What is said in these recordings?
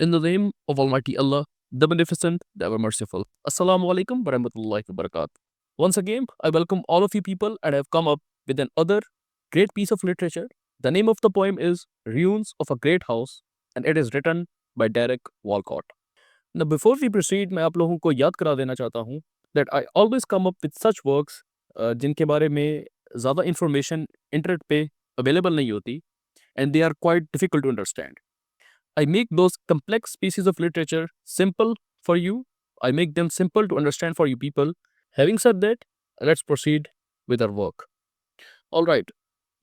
In the name of Almighty Allah, the Beneficent, the Ever Merciful. Assalamu alaikum wa rahmatullahi wa barakatuh. Once again, I welcome all of you people and have come up with another great piece of literature. The name of the poem is Ruins of a Great House and it is written by Derek Walcott. Now, before we proceed, मैं आप लोगों को याद करा देना चाहता हूँ that I always come up with such works जिनके बारे में ज़्यादा information इंटरनेट पे available नहीं होती and they are quite difficult to understand. I make those complex pieces of literature simple for you. I make them simple to understand for you people. Having said that, let's proceed with our work. All right.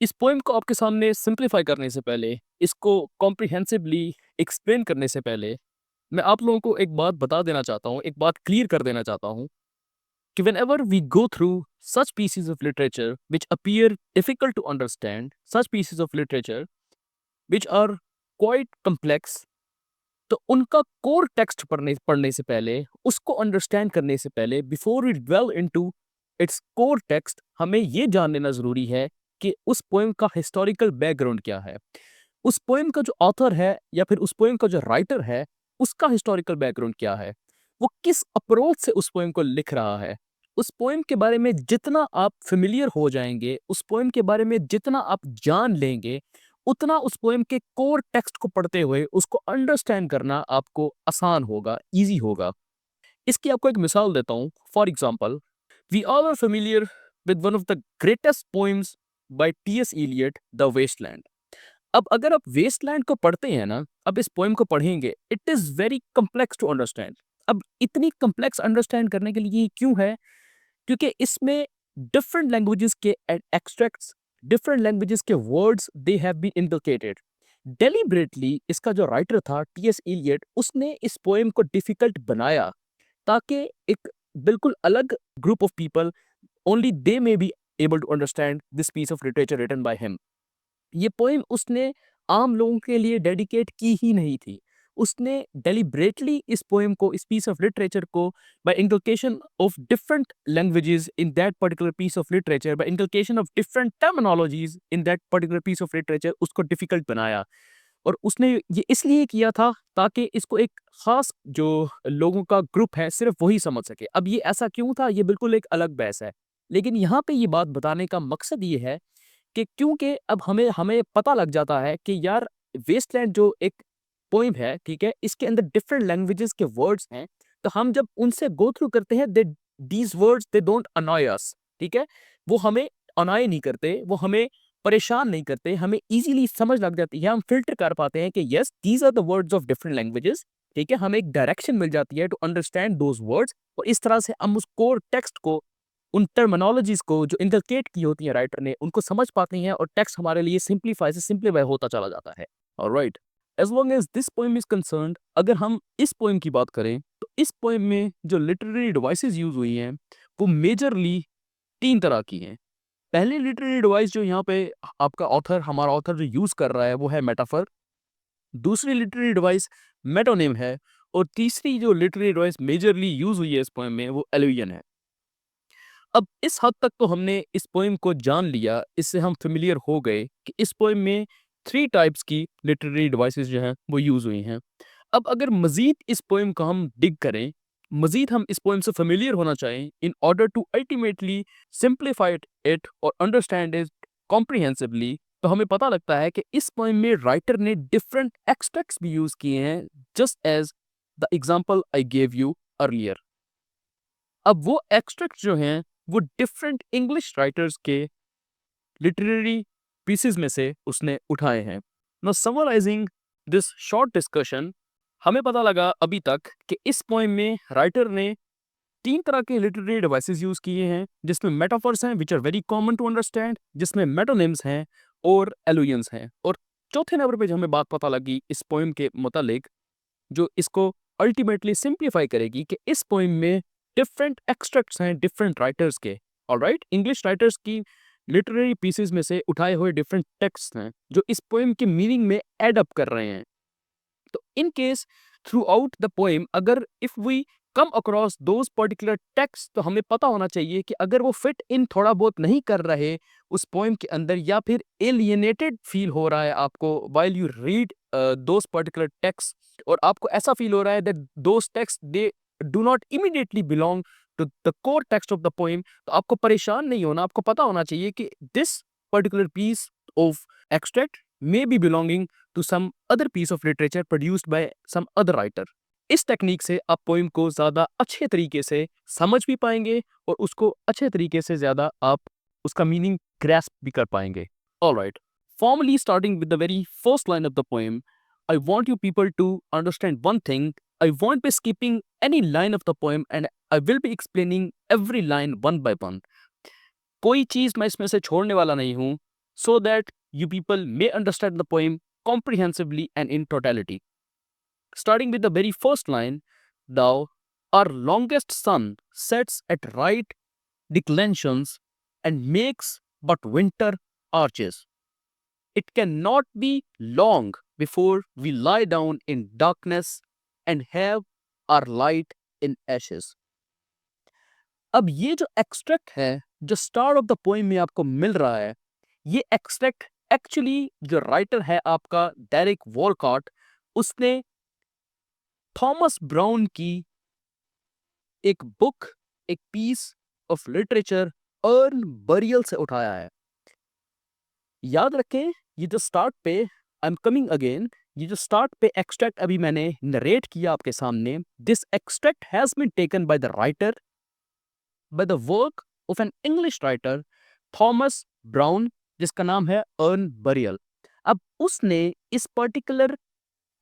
इस poem को आपके सामने simplify करने से पहले, इसको comprehensively explain करने से पहले, मैं आप लोगों को एक बात बता देना चाहता हूँ, एक बात क्लियर कर देना चाहता हूँ कि whenever we go through such pieces of literature which appear difficult to understand, such pieces of literature which are quite complex, तो उनका कोर टेक्स्ट पढ़ने पढ़ने से पहले, उसको अंडरस्टैंड करने से पहले, before we dwell into its core text, हमें ये जान लेना ज़रूरी है कि उस पोएम का हिस्टोरिकल बैकग्राउंड क्या है। उस पोएम का जो ऑथर है या फिर उस पोएम का जो राइटर है, उसका हिस्टोरिकल बैकग्राउंड क्या है? वो किस अप्रोच से उस पोएम को लिख रहा है? उस पोएम के बारे में जितना आप फ़ैमिलियर हो जाएँगे, उस पोएम के बारे में जितना आप जान लेंगे, उतना उस पोएम के कोर टेक्स्ट को पढ़ते हुए उसको अंडरस्टैंड करना आपको आसान होगा, ईज़ी होगा। इसकी आपको एक मिसाल देता हूँ। For example, we all are familiar with one of the greatest poems by T S. Eliot, the Waste Land. अब अगर आप वेस्टलैंड को पढ़ते हैं ना, अब इस पोएम को पढ़ेंगे, it is very complex to understand. अब इतनी कॉम्प्लेक्स अंडरस्टैंड करने के लिए ये क्यों है? क्योंकि इसमें डिफरेंट लैंग्वेजेस के एक्सट्रैक्ट्स, डिफरेंट लैंग्वेजेस के words they have been indicated. Deliberately इसका जो राइटर था टी.एस. इलियट, उसने इस पोएम को डिफिकल्ट बनाया ताकि एक बिल्कुल अलग group of people, only they may be able to understand this piece of literature written by him. ये पोएम उसने आम लोगों के लिए डेडिकेट की ही नहीं थी। उसने डेलिबरेटली इस पोएम को, इस पीस ऑफ लिटरेचर को, by inculcation of different languages in that particular piece of literature, by inculcation of different terminologies in that particular piece of literature, उसको डिफिकल्ट बनाया। और उसने ये इसलिए किया था ताकि इसको एक खास जो लोगों का ग्रुप है सिर्फ वही समझ सके। अब ये ऐसा क्यों था, ये बिल्कुल एक अलग बहस है। लेकिन यहाँ पे ये बात बताने का मकसद ये है कि क्योंकि अब हमें हमें पता लग जाता है कि यार वेस्टलैंड जो एक पोएम है, ठीक है, इसके अंदर डिफरेंट लैंग्वेजेस के वर्ड्स हैं, तो हम जब उनसे गो थ्रू करते हैं, they these words they don't annoy us, ठीक है, वो हमें अनॉय नहीं करते, वो हमें परेशान नहीं करते, हमें इजीली समझ लग जाती है, हम फिल्टर कर पाते हैं कि yes these are the words of different languages, ठीक है, हमें एक डायरेक्शन मिल जाती है टू अंडरस्टैंड दोज वर्ड्स। और इस तरह से हम उस कोर टेक्स्ट को, उन टर्मिनोलॉजीज को जो इंकलकेट की होती है राइटर ने, उनको समझ पाते हैं और टेक्स्ट हमारे लिए सिंप्लीफाई से सिंप्लीफाई होता चला जाता है। All right, as long as this poem is concerned, अगर हम इस पोएम की बात करें तो इस पोएम में जो लिटरेरी डिवाइसेस यूज हुई हैं वो मेजरली 3 तरह की हैं। पहली लिटरेरी डिवाइस जो यहाँ पे आपका ऑथर, हमारा ऑथर जो यूज कर रहा है वो है मेटाफर। दूसरी लिटरेरी डिवाइस मेटोनिम है और तीसरी जो लिटरेरी डिवाइस मेजरली यूज हुई है इस पोएम में वो एलुजन है। अब इस हद तक तो हमने इस पोएम को जान लिया, इससे हम फ़ैमिलियर हो गए कि इस पोएम में 3 टाइप्स की लिटरेरी डिवाइसेस जो हैं वो यूज़ हुई हैं। अब अगर मज़ीद इस पोएम को हम डिग करें, मज़ीद हम इस पोएम से फ़ैमिलियर होना चाहें in order to ultimately simplify it और अंडरस्टैंड इट कॉम्प्रिहेंसिवली, तो हमें पता लगता है कि इस पोएम में राइटर ने डिफरेंट एक्सट्रैक्ट्स भी यूज़ किए हैं, just as the example I gave you earlier. अब वो एक्सट्रैक्ट जो हैं वो डिफरेंट इंग्लिश राइटर्स के लिटरेरी पीसेस में से उसने उठाए हैं। Now summarising this short discussion, हमें पता लगा अभी तक कि इस पोएम में राइटर ने 3 तरह के लिटरेरी डिवाइसेस यूज किए हैं, जिसमें मेटाफर्स हैं which are very common to understand, जिसमें मेटोनिम्स हैं और एलुजन्स हैं। और चौथे नंबर पे जो हमें बात पता लगी इस पोएम के मुतालिक, जो इसको अल्टीमेटली सिंप्लीफाई करेगी कि इस पोएम में डिफरेंट एक्सट्रैक्ट्स हैं डिफरेंट राइटर्स के। ऑलराइट, इंग्लिश राइटर्स की लिटरेरी पीसेस में से उठाए हुए डिफरेंट टेक्स्ट हैं जो इस पोएम के मीनिंग में एड अप कर रहे हैं। तो in case throughout the poem, अगर if we come across those particular texts, तो हमें पता होना चाहिए कि अगर वो fit in थोड़ा बहुत नहीं कर रहे उस poem के अंदर, या फिर alienated feel हो रहा है आपको while you read those particular texts, और आपको ऐसा feel हो रहा है that those texts they do not immediately belong to the core text of the poem, तो आपको परेशान नहीं होना, आपको पता होना चाहिए कि this particular piece of extract may be belonging to some other piece of literature produced by some other writer. इस टेक्निक से आप पोइम को ज़्यादा अच्छे तरीके से समझ भी पाएंगे और उसको अच्छे तरीके से ज़्यादा आप उसका मीनिंग ग्रैस्प भी कर पाएंगे. Alright, formally starting with the very first line of the poem, I want you people to understand one thing. I won't be skipping any line of the poem and I will be explaining every line one by one. कोई चीज़ मैं इसमें से छोड़ने वाला नहीं हूँ, so that you people may understand the poem comprehensively and in totality. Starting with the very first line, thou, our longest sun, sets at right declensions and makes but winter arches. It cannot be long before we lie down in darkness and have our light in ashes. अब ये जो extract है जो start of the poem में आपको मिल रहा है, ये एक्सट्रैक्ट एक्चुअली जो राइटर है आपका डेरिक वॉलकॉट, उसने थॉमस ब्राउन की एक बुक, एक piece of literature Urn Burial से उठाया है. याद रखें, ये जो स्टार्ट पे आई एम कमिंग अगेन, ये जो स्टार्ट पे एक्सट्रैक्ट अभी मैंने नरेट किया आपके सामने, this extract has been taken by the writer, by the work of an English writer Thomas Browne, जिसका नाम है अर्न बरियल. अब उसने इस पर्टिकुलर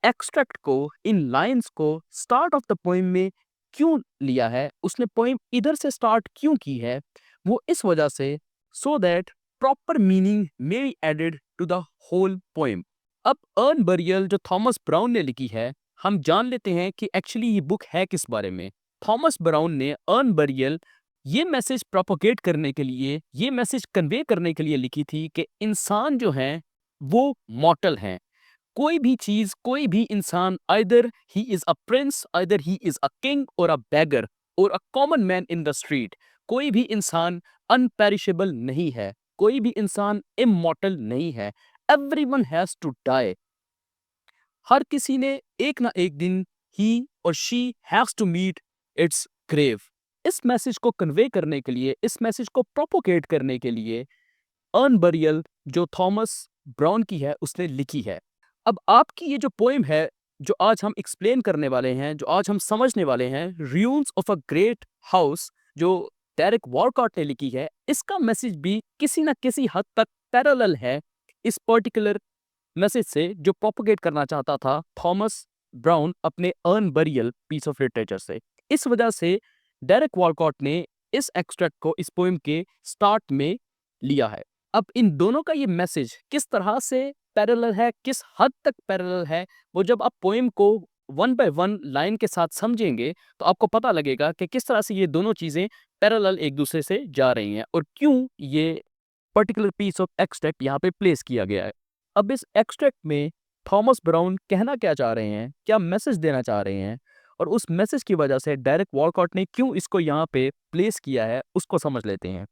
एक्सट्रैक्ट को, इन लाइंस को स्टार्ट ऑफ द पोएम में क्यों लिया है, उसने पोएम इधर से स्टार्ट क्यों की है, वो इस वजह से so that proper meaning may be added to the whole poem. अब अर्न बरियल जो थॉमस ब्राउन ने लिखी है, हम जान लेते हैं कि एक्चुअली ये बुक है किस बारे में. थॉमस ब्राउन ने अर्न बरियल ये मैसेज प्रोपोगेट करने के लिए, ये मैसेज कन्वे करने के लिए लिखी थी कि इंसान जो हैं वो मॉर्टल हैं. कोई भी चीज़, कोई भी इंसान, either he is a prince, either he is a king और अ बेगर और a common man in the street, कोई भी इंसान अनपेरिशेबल नहीं है, कोई भी इंसान इमॉर्टल नहीं है. Everyone has to die. हर किसी ने एक ना एक दिन ही और she has to meet its grave. इस मैसेज को कन्वे करने के लिए, इस मैसेज को प्रोपोगेट करने के लिए अर्न बरियल जो थॉमस ब्राउन की है उसने लिखी है. अब आपकी ये जो पोएम है जो आज हम एक्सप्लेन करने वाले हैं, जो आज हम समझने वाले हैं, ruins of a great house, जो डेरिक वॉलकॉट ने लिखी है, इसका मैसेज भी किसी ना किसी हद तक पैरेलल है इस पर्टिकुलर मैसेज से जो प्रोपोगेट करना चाहता था थॉमस ब्राउन अपने Urn Burial piece of literature से. इस वजह से डेरिक वॉलकॉट ने इस एक्सट्रैक्ट को इस पोएम के स्टार्ट में लिया है. अब इन दोनों का ये मैसेज किस तरह से पैरेलल है, किस हद तक पैरेलल है, वो जब आप पोएम को वन बाय वन लाइन के साथ समझेंगे तो आपको पता लगेगा कि किस तरह से ये दोनों चीज़ें पैरेलल एक दूसरे से जा रही हैं और क्यों ये पर्टिकुलर पीस ऑफ एक्सट्रैक्ट यहाँ पे प्लेस किया गया है. अब इस एक्सट्रैक्ट में थॉमस ब्राउन कहना क्या चाह रहे हैं, क्या मैसेज देना चाह रहे हैं, और उस मैसेज की वजह से डेरिक वॉलकॉट ने क्यों इसको यहाँ पे प्लेस किया है, उसको समझ लेते हैं.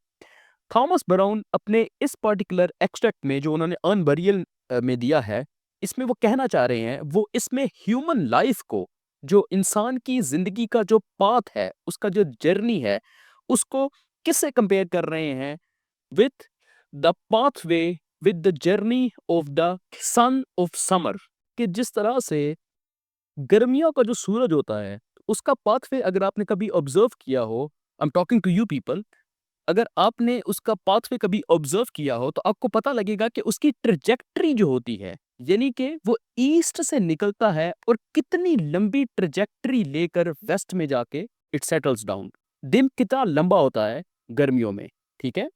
थॉमस ब्राउन अपने इस पर्टिकुलर एक्सट्रैक्ट में जो उन्होंने अर्न बरियल में दिया है, इसमें वो कहना चाह रहे हैं, वो इसमें ह्यूमन लाइफ को, जो इंसान की ज़िंदगी का जो पाथ है, उसका जो जर्नी है, उसको किससे कंपेयर कर रहे हैं, with the pathway, with the journey of the son of summer. कि जिस तरह से गर्मियों का जो सूरज होता है, उसका पाथवे अगर आपने कभी ऑब्जर्व किया हो, I am talking to you people, अगर आपने उसका पाथवे कभी ऑब्जर्व किया हो तो आपको पता लगेगा कि उसकी ट्रेजेक्टरी जो होती है, यानी कि वो ईस्ट से निकलता है और कितनी लंबी ट्रेजेक्टरी लेकर वेस्ट में जाके इट सेटल्स डाउन. दिन कितना लंबा होता है गर्मियों में, ठीक है.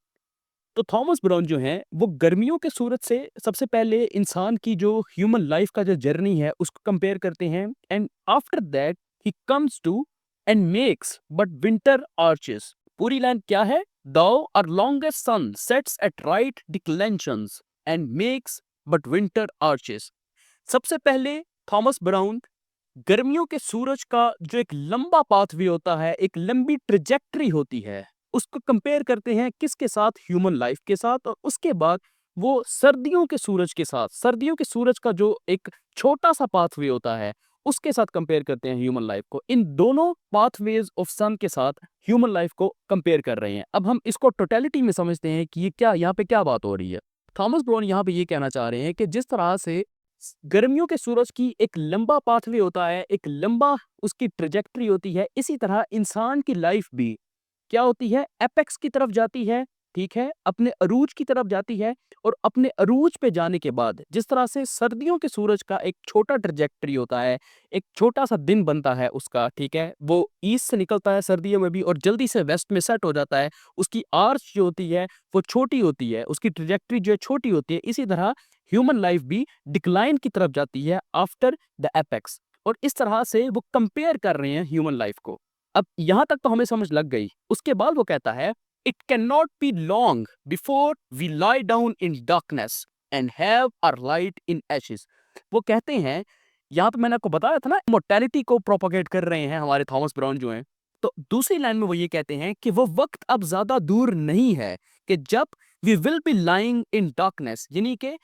तो थॉमस ब्राउन जो हैं वो गर्मियों के सूरज से सबसे पहले इंसान की जो ह्यूमन लाइफ का जो जर्नी है उसको कंपेयर करते हैं, and after that he comes to and makes but winter arches. पूरी लाइन क्या है? Thou, our longest sun, sets at right declensions and makes but winter arches. सबसे पहले थॉमस ब्राउन गर्मियों के सूरज का जो एक लंबा पाथवे होता है, एक लंबी ट्रेजेक्टरी होती है, उसको कंपेयर करते हैं किसके साथ? ह्यूमन लाइफ के साथ। और उसके बाद वो सर्दियों के सूरज के साथ, सर्दियों के सूरज का जो एक छोटा-सा पाथवे होता है, उसके साथ कंपेयर करते हैं ह्यूमन लाइफ को। इन दोनों पाथवेज़ ऑफ सन के साथ ह्यूमन लाइफ को कंपेयर कर रहे हैं। अब हम इसको टोटलिटी में समझते हैं कि ये क्या यहाँ पे क्या बात हो रही है। थॉमस ब्राउन यहाँ पे ये कहना चाह रहे हैं कि जिस तरह से गर्मियों के सूरज की एक लंबा पाथवे होता है, एक लंबा उसकी ट्रेजेक्टरी होती है, इसी तरह इंसान की लाइफ भी क्या होती है? एपेक्स की तरफ जाती है, ठीक है? अपने अरूज की तरफ जाती है और अपने अरूज पे जाने के बाद जिस तरह से सर्दियों के सूरज का एक छोटा ट्रैजेक्टरी होता है, एक छोटा-सा दिन बनता है उसका, ठीक है? वो ईस्ट से निकलता है सर्दियों में भी और जल्दी से वेस्ट में सेट हो जाता है। उसकी आर्च जो होती है, वो छोटी होती है, उसकी ट्रैजेक्टरी जो है छोटी होती है। इसी तरह ह्यूमन लाइफ भी डिक्लाइन की तरफ जाती है आफ्टर द एपेक्स। और इस तरह से वो कंपेयर कर रहे हैं ह्यूमन लाइफ को। अब यहाँ तक तो हमें समझ लग गई। उसके बाद वो कहता है, "it can not be long before we lie down in darkness and have our light in ashes." वो कहते हैं, यहाँ पे मैंने आपको बताया था ना, इमॉर्टैलिटी को प्रोपेगेट कर रहे हैं हमारे थॉमस ब्राउन जो हैं। तो दूसरी लाइन में वो ये कहते हैं कि वो वक़्त अब ज़्यादा दूर नहीं है कि जब we will be lying in darkness, यानी कि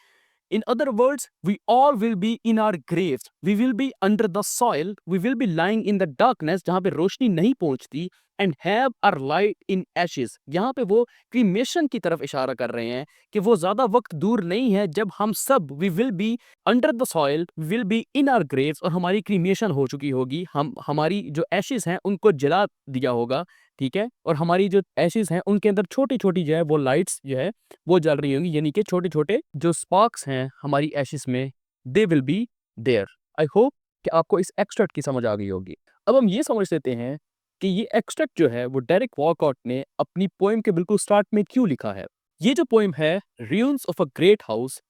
in other words, we all will be in our graves. We will be under the soil. We will be lying in the darkness जहाँ पे रोशनी नहीं पहुंचती and have our light in ashes. यहाँ पे वो cremation की तरफ इशारा कर रहे हैं कि वो ज़्यादा वक्त दूर नहीं है जब हम सब we will be under the soil, we will be in our graves और हमारी क्रीमेशन हो चुकी होगी। हम हमारी जो ashes हैं उनको जला दिया होगा, ठीक है? और हमारी जो ashes हैं उनके अंदर छोटी-छोटी जो है वो लाइट्स जो है वो जल रही होंगी, यानी कि छोटे-छोटे जो स्पार्क्स हैं हमारी एशेस में, they will be there. I hope कि आपको इस एक्सट्रैक्ट की समझ आ गई होगी। अब हम ये समझ लेते हैं कि ये एक्सट्रैक्ट जो है वो डेरेक वॉलकॉट ने अपनी पोएम के बिल्कुल स्टार्ट में क्यों लिखा है। ये जो पोएम है, ruins of a great house,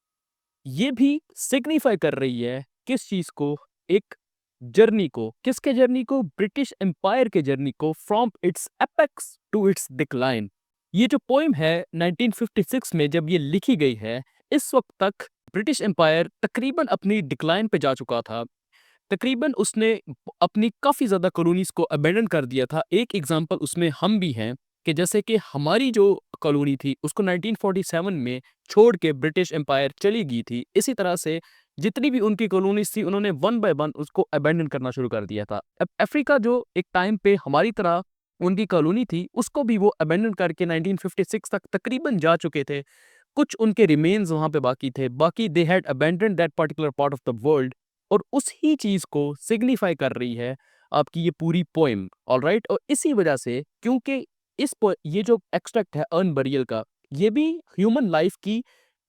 ये भी सिग्निफाई कर रही है किस चीज़ को? एक जर्नी को। किसके जर्नी को? ब्रिटिश एम्पायर के जर्नी को, from its apex to its decline. ये जो पोएम है 1956 में जब ये लिखी गई है, इस वक़्त तक ब्रिटिश एम्पायर तकरीबन अपनी डिक्लाइन पे जा चुका था। तकरीबन उसने अपनी काफ़ी ज़्यादा कॉलोनीज़ को अबैंडन कर दिया था। एक एग्ज़ाम्पल उसमें हम भी हैं कि जैसे कि हमारी जो कॉलोनी थी उसको 1947 में छोड़ के ब्रिटिश एम्पायर चली गई थी। इसी तरह से जितनी भी उनकी कॉलोनीज़ थी उन्होंने वन बाय वन उसको अबैंडन करना शुरू कर दिया था। अब अफ्रीका जो एक टाइम पे हमारी तरह उनकी कॉलोनी थी उसको भी वो अबैंडन करके 1956 तक तकरीबन जा चुके थे। कुछ उनके रिमेन्स वहाँ पे बाकी थे। बाकी they had abandoned that particular part of the world. और उसी चीज़ को सिग्निफाई कर रही है आपकी ये पूरी पोएम, ऑलराइट? और इसी वजह से क्योंकि ये जो एक्सट्रैक्ट है अर्न बरियल का, ये भी ह्यूमन लाइफ की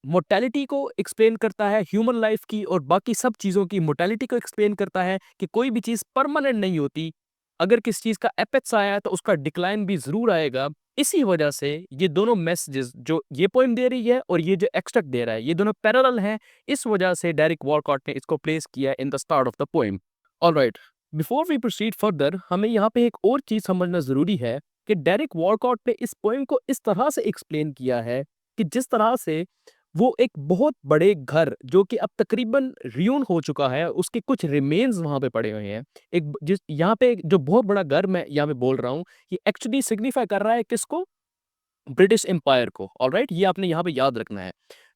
मोर्टेलिटी को एक्सप्लेन करता है, ह्यूमन लाइफ की और बाकी सब चीज़ों की मोर्टेलिटी को एक्सप्लेन करता है कि कोई भी चीज़ परमानेंट नहीं होती। अगर किसी चीज़ का एपेक्स आया है तो उसका डिक्लाइन भी ज़रूर आएगा। इसी वजह से ये दोनों मैसेजेस जो ये पोएम दे रही है और ये जो एक्सट्रैक्ट दे रहा है, ये दोनों पैरेलल हैं। इस वजह से डेरिक वॉलकॉट ने इसको प्लेस किया in the start of the poem. All right, before we proceed further, हमें यहाँ पे एक और चीज़ समझना ज़रूरी है कि डेरिक वॉलकॉट ने इस पोएम को इस तरह से एक्सप्लेन किया है कि जिस तरह से वो एक बहुत बड़े घर जो कि अब तकरीबन रियून हो चुका है, उसके कुछ रिमेन्स वहाँ पे पड़े हुए हैं। एक जिस यहाँ पे जो बहुत बड़ा घर मैं यहाँ पे बोल रहा हूँ, ये एक्चुअली सिग्निफाई कर रहा है किसको? ब्रिटिश एम्पायर को। ऑलराइट, ये आपने यहाँ पे याद रखना है।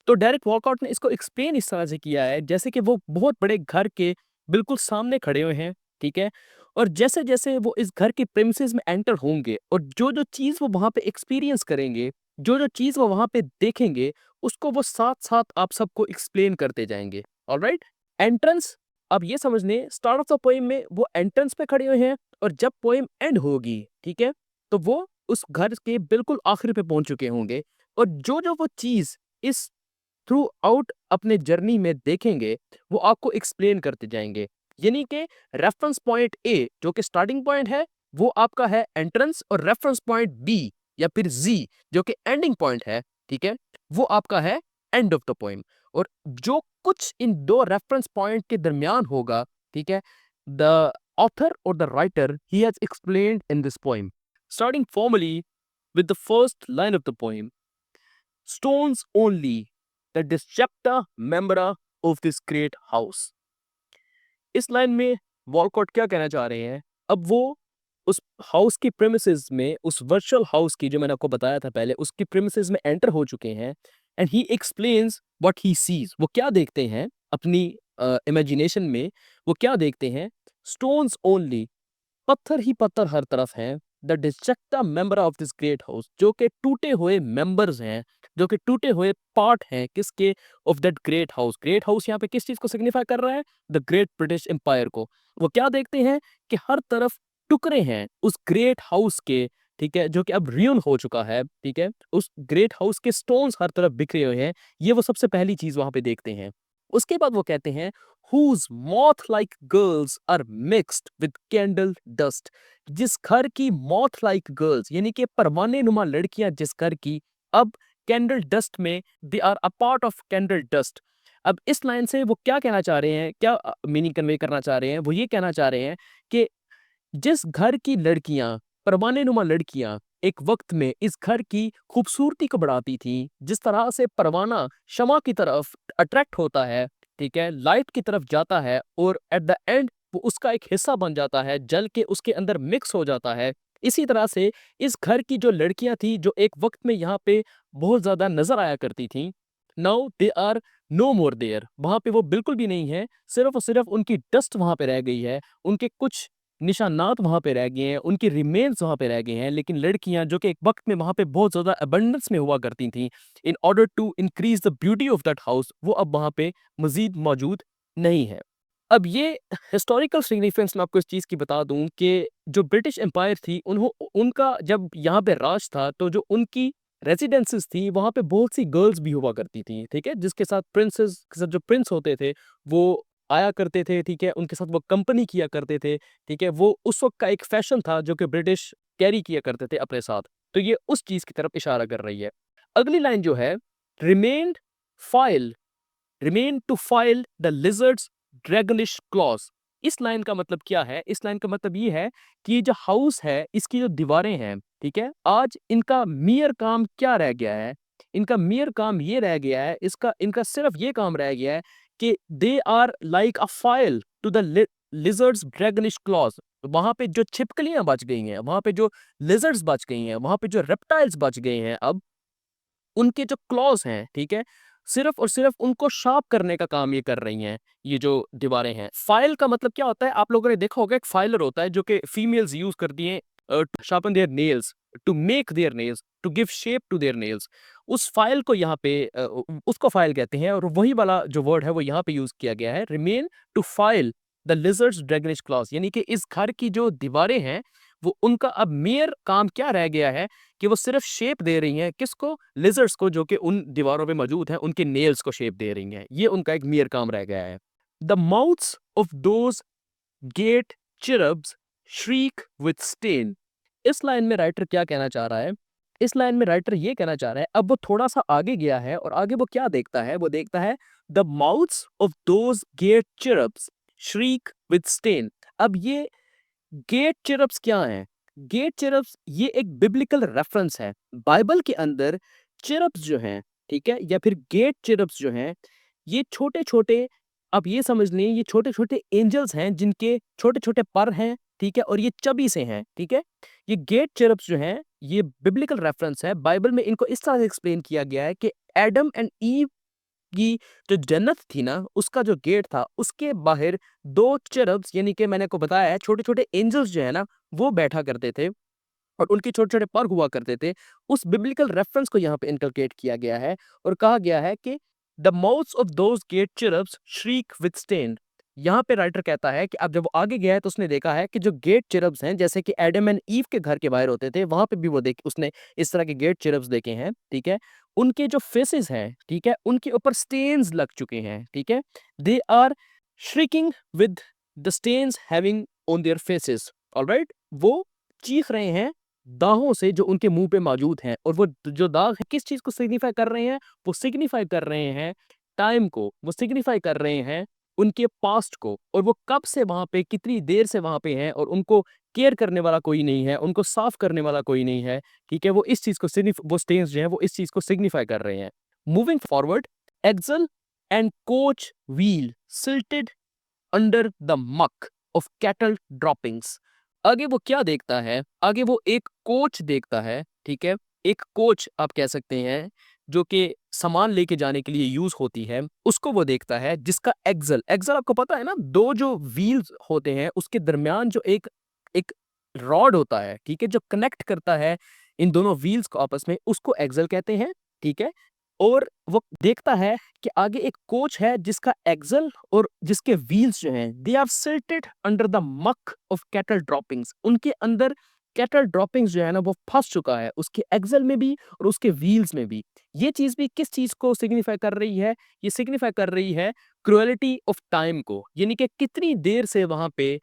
तो डेरेक वॉलकॉट ने इसको एक्सप्लेन इस तरह से किया है जैसे कि वो बहुत बड़े घर के बिल्कुल सामने खड़े हुए हैं, ठीक है? और जैसे-जैसे वो इस घर के प्रेमिसेस में एंटर होंगे और जो-जो चीज़ वो वहाँ पे एक्सपीरियंस करेंगे, जो-जो चीज़ वो वहाँ पे देखेंगे, उसको वो साथ-साथ आप सबको एक्सप्लेन करते जाएँगे। ऑलराइट? एंट्रेंस, अब ये समझ लें स्टार्ट ऑफ द पोएम में वो एंट्रेंस पे खड़े हुए हैं और जब पोएम एंड होगी, ठीक है? तो वो उस घर के बिल्कुल आखिर पे पहुंच चुके होंगे और जो-जो वो चीज़ इस थ्रू आउट अपने जर्नी में देखेंगे, वो आपको एक्सप्लेन करते जाएँगे। यानी कि रेफरेंस पॉइंट ए जो कि स्टार्टिंग पॉइंट है, वो आपका है एंट्रेंस और रेफरेंस पॉइंट बी या फिर ज़ी जो कि एंडिंग पॉइंट है, ठीक है? वो आपका है एंड ऑफ द पोएम। और जो कुछ इन 2 रेफरेंस पॉइंट के दरमियान होगा, ठीक है? द ऑथर और the writer he has explained in this poem. Starting formally with the first line of the poem, stones only that this chapter member of this great house. इस line में Walcott क्या कहना चाह रहे हैं, अब वो उस हाउस की प्रेमिसेस में, उस वर्चुअल हाउस की जो मैंने आपको बताया था पहले, उसकी प्रेमिसेस में एंटर हो चुके हैं and he explains what he sees. वो क्या देखते हैं अपनी इमेजिनेशन में, वो क्या देखते हैं, स्टोन्स ओनली, पत्थर ही पत्थर हर तरफ हैं। The disjecta membra of this great house, जो कि टूटे हुए मेंबर्स हैं, जो कि टूटे हुए पार्ट हैं किसके, of that great house. Great house यहाँ पे किस चीज को सिग्निफाई कर रहा है, द ग्रेट ब्रिटिश एम्पायर को। वो क्या देखते हैं कि हर तरफ टुकड़े हैं उस ग्रेट हाउस के, ठीक है, जो कि अब रियून हो चुका है, ठीक है, उस ग्रेट हाउस के स्टोन्स हर तरफ बिखरे हुए हैं। ये वो सबसे पहली चीज वहां पे देखते हैं। उसके बाद वो कहते हैं whose moth like girls are mixed with candle dust। जिस घर की moth like girls यानी कि परवाने नुमा लड़कियां, जिस घर की अब कैंडल डस्ट में, they are a part of candle dust. अब इस लाइन से वो क्या कहना चाह रहे हैं, क्या मीनिंग कन्वे करना चाह रहे हैं, वो ये कहना चाह रहे हैं कि जिस घर की लड़कियां, परवाने नुमा लड़कियां, एक वक्त में इस घर की खूबसूरती को बढ़ाती थी, जिस तरह से परवाना शमा की तरफ अट्रैक्ट होता है, ठीक है, लाइट की तरफ जाता है और एट द एंड वो उसका एक हिस्सा बन जाता है, जल के उसके अंदर मिक्स हो जाता है। इसी तरह से इस घर की जो लड़कियां थी, जो एक वक्त में यहाँ पे बहुत ज्यादा नजर आया करती थी, now they are no more there. वहां पे वो बिल्कुल भी नहीं है, सिर्फ और सिर्फ उनकी डस्ट वहां पे रह गई है, उनके कुछ निशानात वहां पे रह गए हैं, उनके रिमेन्स वहां पे रह गए हैं। लेकिन लड़कियां जो कि एक वक्त में वहां पे बहुत ज्यादा अबंडेंस में हुआ करती थी, in order to increase the beauty of that house, वो अब वहां पे मजीद मौजूद नहीं है। अब ये हिस्टोरिकल सिग्निफिकेंस मैं आपको इस चीज़ की बता दूं कि जो ब्रिटिश एम्पायर थी, उनका जब यहाँ पे राज था, तो जो उनकी रेजिडेंसेस थी, वहाँ पे बहुत सी गर्ल्स भी हुआ करती थी, ठीक है, जिसके साथ प्रिंसेस के साथ जो प्रिंस होते थे वो आया करते थे, ठीक है, उनके साथ वो कंपनी किया करते थे, ठीक है, वो उस वक्त का एक फैशन था जो कि ब्रिटिश कैरी किया करते थे अपने साथ। तो ये उस चीज़ की तरफ इशारा कर रही है। अगली लाइन जो है, remained file, remain to file the lizard's dragonish claws. इस लाइन का मतलब क्या है, इस लाइन का मतलब ये है कि ये जो हाउस है, इसकी जो दीवारें हैं, ठीक है, आज इनका मियर काम क्या रह गया है, इनका मियर काम ये रह गया है, इसका इनका सिर्फ ये काम रह गया है कि they are like a file to the lizard's dragonish claws. वहां पे जो छिपकलियां बच गई हैं, वहां पे जो लिजर्ड्स बच गई हैं, वहां पे जो रेप्टाइल्स बच गए हैं, अब उनके जो क्लॉज हैं, ठीक है, सिर्फ और सिर्फ उनको शार्प करने का काम ये कर रही हैं, ये जो दीवारें हैं। फाइल का मतलब क्या होता है, आप लोगों ने देखा होगा, एक फाइलर होता है जो कि फीमेल्स यूज करती हैं to sharpen their nails, to make their nails, to give shape to their nails. उस फाइल को यहाँ पे उसको फाइल कहते हैं, और वही वाला जो वर्ड है वो यहाँ पे यूज किया गया है, remain to file the lizard's dragonish claws, यानी कि इस घर की जो दीवारें हैं, वो उनका अब मेयर काम क्या रह गया है कि वो सिर्फ शेप दे रही हैं, किसको, लिजर्ड्स को, जो कि उन दीवारों पे मौजूद हैं, उनके नेल्स को शेप दे रही हैं। ये उनका एक मेयर काम रह गया है। The mouths of those gate cherubs shriek with stain. इस लाइन में राइटर क्या कहना चाह रहा है, इस लाइन में राइटर ये कहना चाह रहा है, अब वो थोड़ा सा आगे गया है और आगे वो क्या देखता है, वो देखता है the mouths of those gate cherubs shriek with stain. अब ये गेट चिरप्स क्या हैं? गेट चिरप्स ये एक बिब्लिकल रेफरेंस है। बाइबल के अंदर चिरप्स जो हैं, ठीक है, या फिर गेट चिरप्स जो हैं, ये छोटे-छोटे, आप ये समझ लें, ये छोटे-छोटे एंजल्स हैं जिनके छोटे-छोटे पर हैं, ठीक है, और ये चबी से हैं, ठीक है। ये गेट चिरप्स जो हैं, ये बिब्लिकल रेफरेंस है। बाइबल में इनको इस तरह से एक्सप्लेन किया गया है कि एडम एंड ईव की जो जन्नत थी ना, उसका जो गेट था, उसके बाहर 2 चेरब्स, यानी कि मैंने आपको बताया है, छोटे-छोटे एंजल्स जो है ना, वो बैठा करते थे और उनके छोटे-छोटे पर हुआ करते थे। उस बिब्लिकल रेफरेंस को यहाँ पे इनकलकेट किया गया है और कहा गया है कि the mouths of those gate cherubs shriek with stain. यहाँ पे राइटर कहता है कि अब जब वो आगे गया है तो उसने देखा है कि जो गेट चेरब्स हैं, जैसे कि एडम एंड ईव के घर के बाहर होते थे, वहां पे भी वो देख उसने इस तरह के गेट चेरब्स देखे हैं, ठीक है। उनके जो फेसेस हैं, ठीक है, उनके ऊपर स्टेन्स लग चुके हैं, ठीक है। They are shrieking with the stains having on their faces, alright. वो चीख रहे हैं दागों से जो उनके मुंह पे मौजूद हैं, और वो जो दाग है किस चीज को सिग्निफाई कर रहे हैं, वो सिग्निफाई कर रहे हैं टाइम को, वो सिग्निफाई कर रहे हैं उनके पास्ट को, और वो कब से वहां पे, कितनी देर से वहां पे हैं, और उनको केयर करने वाला कोई नहीं है, उनको साफ करने वाला कोई नहीं है, ठीक है। वो इस चीज को वो स्टेन्स जो है वो इस चीज को सिग्निफाई कर रहे हैं। Moving forward, axle and coach wheel silted under the muck. Of cattle droppings. आगे वो क्या देखता है, आगे वो एक कोच देखता है, ठीक है, एक कोच आप कह सकते हैं जो कि सामान लेके जाने के लिए यूज होती है, उसको वो देखता है जिसका एक्सल, एक्सल आपको पता है ना, दो जो व्हील्स होते हैं उसके दरमियान जो एक एक रॉड होता है, ठीक है, जो कनेक्ट करता है इन दोनों व्हील्स को आपस में, उसको एक्सल कहते हैं, ठीक है। और वो देखता है कि आगे एक कोच है जिसका एक्सल और जिसके व्हील्स जो हैं they are सिल्टेड under the muck of cattle droppings, उनके अंदर कैटल ड्रॉपिंग्स जो है ना वो फंस चुका है, उसके एक्सल में भी और उसके व्हील्स में भी। ये चीज भी किस चीज को सिग्निफाई कर रही है, ये सिग्निफाई कर रही है क्रुएलिटी ऑफ टाइम को, यानी कि कितनी देर से वहां पे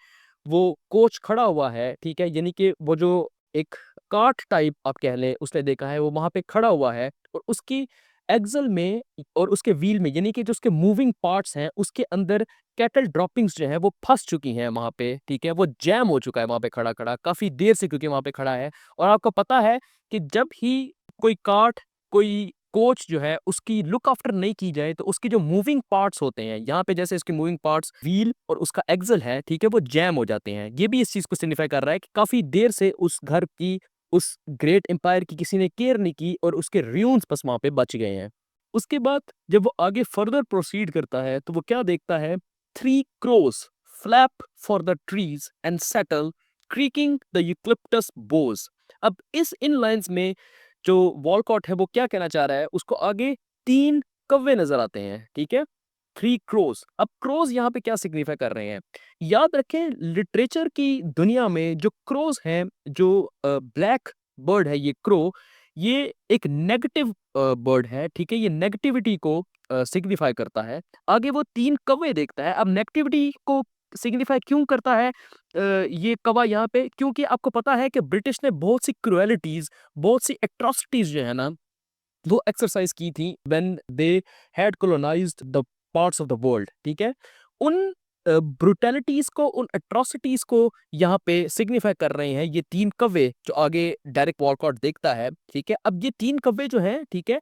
वो कोच खड़ा हुआ है, ठीक है, यानी कि वो जो एक कार्ट टाइप आप कह लें उसने देखा है, वो वहां पे खड़ा हुआ है और उसकी एक्सल में और उसके व्हील में, यानी कि जो उसके मूविंग पार्ट्स हैं उसके अंदर कैटल ड्रॉपिंग्स जो है वो फंस चुकी हैं वहां पे, ठीक है, वो जैम हो चुका है वहां पे खड़ा खड़ा काफी देर से, क्योंकि वहां पे खड़ा है। और आपको पता है कि जब ही कोई कार्ट, कोई कोच जो है उसकी लुक आफ्टर नहीं की जाए तो उसके जो मूविंग पार्ट्स होते हैं, यहाँ पे जैसे इसके मूविंग पार्ट्स व्हील और उसका एक्सल है, ठीक है, वो जैम हो जाते हैं। ये भी इस चीज को सिग्निफाई कर रहा है कि काफी देर से उस घर की, उस ग्रेट एम्पायर की किसी ने केयर नहीं की और उसके र्यून्स बस वहां पे बच गए हैं। उसके बाद जब वो आगे फर्दर प्रोसीड करता है तो वो क्या देखता है, three crows flap for the trees and settle creaking the eucalyptus boughs. अब इस इन लाइंस में जो वॉलकॉट है वो क्या कहना चाह रहा है, उसको आगे तीन कौवे नजर आते हैं, ठीक है, थ्री क्रोज। अब क्रोज यहाँ पे क्या सिग्निफाई कर रहे हैं, याद रखें लिटरेचर की दुनिया में जो क्रोज हैं, जो ब्लैक बर्ड है ये क्रो, ये एक नेगेटिव बर्ड है, ठीक है, ये नेगेटिविटी को सिग्निफाई करता है। आगे वो तीन कौवे देखता है, अब नेगेटिविटी को सिग्निफाई क्यों करता है ये कौवा यहाँ पे, क्योंकि आपको पता है कि ब्रिटिश ने बहुत सी क्रुएलिटीज, बहुत सी एट्रोसिटीज जो है ना वो एक्सरसाइज की थी when they had colonised the parts of the world, ठीक है। उन ब्रुटैलिटीज को, उन एट्रोसिटीज को यहाँ पे सिग्निफाई कर रहे हैं ये तीन कौवे जो आगे डायरेक्ट वॉलकॉट देखता है, ठीक है। अब ये तीन कौवे जो हैं, ठीक है,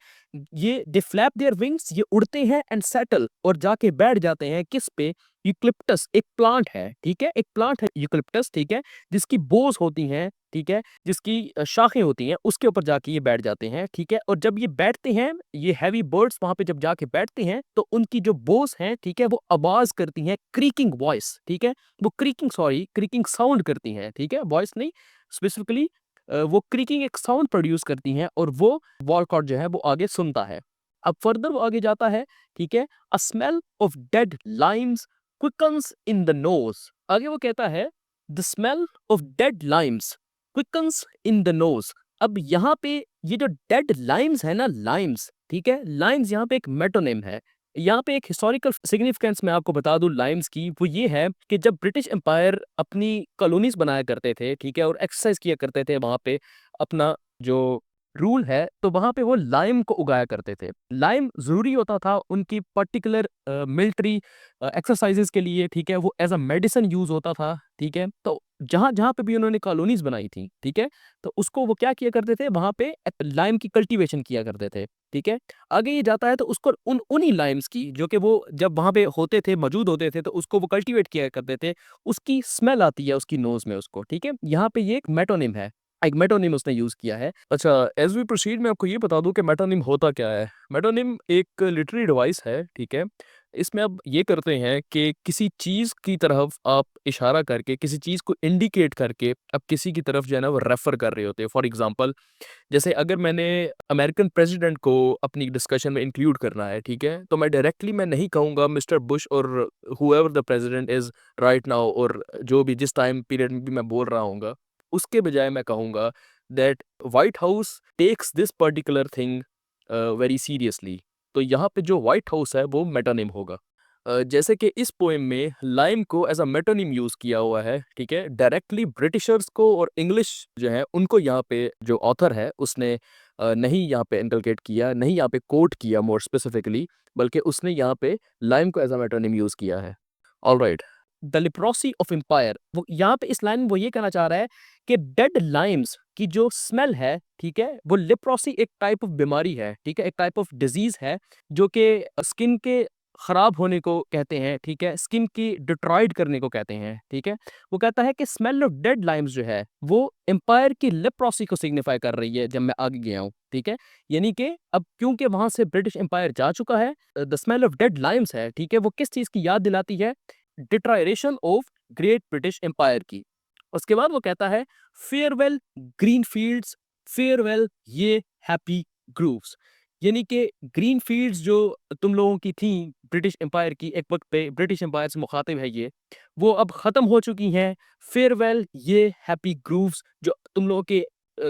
ये दे फ्लैप देयर विंग्स, ये उड़ते हैं एंड सेटल और जाके बैठ जाते हैं किस पे, यूकलिप्टस एक प्लांट है, ठीक है, एक प्लांट है यूकलिप्टस, ठीक है, जिसकी बोस होती हैं, ठीक है, जिसकी शाखें होती हैं, उसके ऊपर जाके ये बैठ जाते हैं, ठीक है। और जब ये बैठते हैं, ये हैवी बर्ड्स वहां पे जब जाके बैठते हैं तो उनकी जो बोस हैं, ठीक है, वो आवाज करती हैं, क्रीकिंग वॉइस, ठीक है, वो क्रीकिंग, सॉरी, क्रीकिंग साउंड करती हैं, ठीक है, वॉइस नहीं, स्पेसिफिकली वो क्रीकिंग एक साउंड प्रोड्यूस करती हैं और वो वॉलकॉट जो है वो आगे सुनता है। अब फर्दर वो आगे जाता है, ठीक है, अ smell of dead Lyme's quickens in the nose. आगे वो कहता है the smell of dead Lyme's quickens in the nose. अब यहाँ पे ये जो डेड लाइम्स है ना, लाइम्स, ठीक है, लाइम्स यहाँ पे एक मेटोनिम है। यहाँ पे एक हिस्टोरिकल सिग्निफिकेंस मैं आपको बता दूं लाइम्स की, वो ये है कि जब ब्रिटिश एम्पायर अपनी कॉलोनीज बनाया करते थे, ठीक है, और एक्सरसाइज किया करते थे वहां पे अपना जो रूल है, तो वहां पे वो लाइम को उगाया करते थे। लाइम जरूरी होता था उनकी पर्टिकुलर मिलिट्री एक्सरसाइजेस के लिए, ठीक है, वो एज अ मेडिसिन यूज होता था, ठीक है। तो जहां जहां पे भी उन्होंने कॉलोनीज बनाई थी, ठीक है, तो उसको वो क्या किया करते थे, वहां पे लाइम की कल्टीवेशन किया करते थे, ठीक है। आगे ये जाता है तो उसको उन्हीं लाइम्स की जो कि वो जब वहां पे होते थे, मौजूद होते थे, तो उसको वो कल्टीवेट किया करते थे, उसकी स्मेल आती है उसकी नोज में उसको, ठीक है। यहाँ पे ये एक मेटोनिम है, एक मेटोनिम उसने यूज किया है। अच्छा, एज वी प्रोसीड मैं आपको ये बता दूं कि मेटोनिम होता क्या है। मेटोनिम एक लिटरेरी डिवाइस है, ठीक है। इसमें अब ये करते हैं कि किसी चीज की तरफ आप इशारा करके, किसी चीज को इंडिकेट करके अब किसी की तरफ जो है ना वो रेफर कर रहे होते हैं। फॉर एग्जांपल, जैसे अगर मैंने अमेरिकन प्रेसिडेंट को अपनी डिस्कशन में इंक्लूड करना है, ठीक है, तो मैं डायरेक्टली मैं नहीं कहूंगा मिस्टर बुश और whoever the president is right now, और जो भी जिस टाइम पीरियड में भी मैं बोल रहा हूँ, उसके बजाय मैं कहूंगा that White House takes this particular thing very seriously. तो यहाँ पे जो व्हाइट हाउस है वो मेटोनिम होगा। जैसे कि इस पोएम में लाइम को एज अ मेटोनिम यूज किया हुआ है, ठीक है, डायरेक्टली ब्रिटिशर्स को और इंग्लिश जो है उनको यहाँ पे जो ऑथर है उसने नहीं यहाँ पे इनकलकेट किया, नहीं यहाँ पे कोट किया मोर स्पेसिफिकली, बल्कि उसने यहाँ पे लाइम को एज अ मेटोनिम यूज किया है। All right, the leprosy of empire, वो यहाँ पे इस लाइन में वो ये कहना चाह रहा है कि डेड लाइम्स की जो स्मेल है, ठीक है, वो लिप्रोसी एक टाइप ऑफ बीमारी है, ठीक है, एक टाइप ऑफ डिजीज है जो कि स्किन के खराब होने को कहते हैं, ठीक है, स्किन की डिट्रॉइड करने को कहते हैं, ठीक है। वो कहता है कि स्मेल ऑफ डेड लाइम्स जो है वो एम्पायर की लेप्रोसी को सिग्निफाई कर रही है जब मैं आगे गया हूँ, ठीक है। यानी कि अब क्योंकि वहां से ब्रिटिश एम्पायर जा चुका है, the smell of dead Lyme's है, ठीक है, वो किस चीज की याद दिलाती है? डिट्रायरेशन ऑफ ग्रेट ब्रिटिश एम्पायर की। उसके बाद वो कहता है फेयरवेल ग्रीन फील्ड्स, फेयरवेल ये हैप्पी ग्रूव्स। यानी कि ग्रीन फील्ड्स जो तुम लोगों की थी ब्रिटिश एम्पायर की, एक वक्त पे ब्रिटिश एम्पायर से मुखातिब है ये, वो अब ख़त्म हो चुकी हैं। फेयरवेल ये हैप्पी ग्रूव्स, जो तुम लोगों के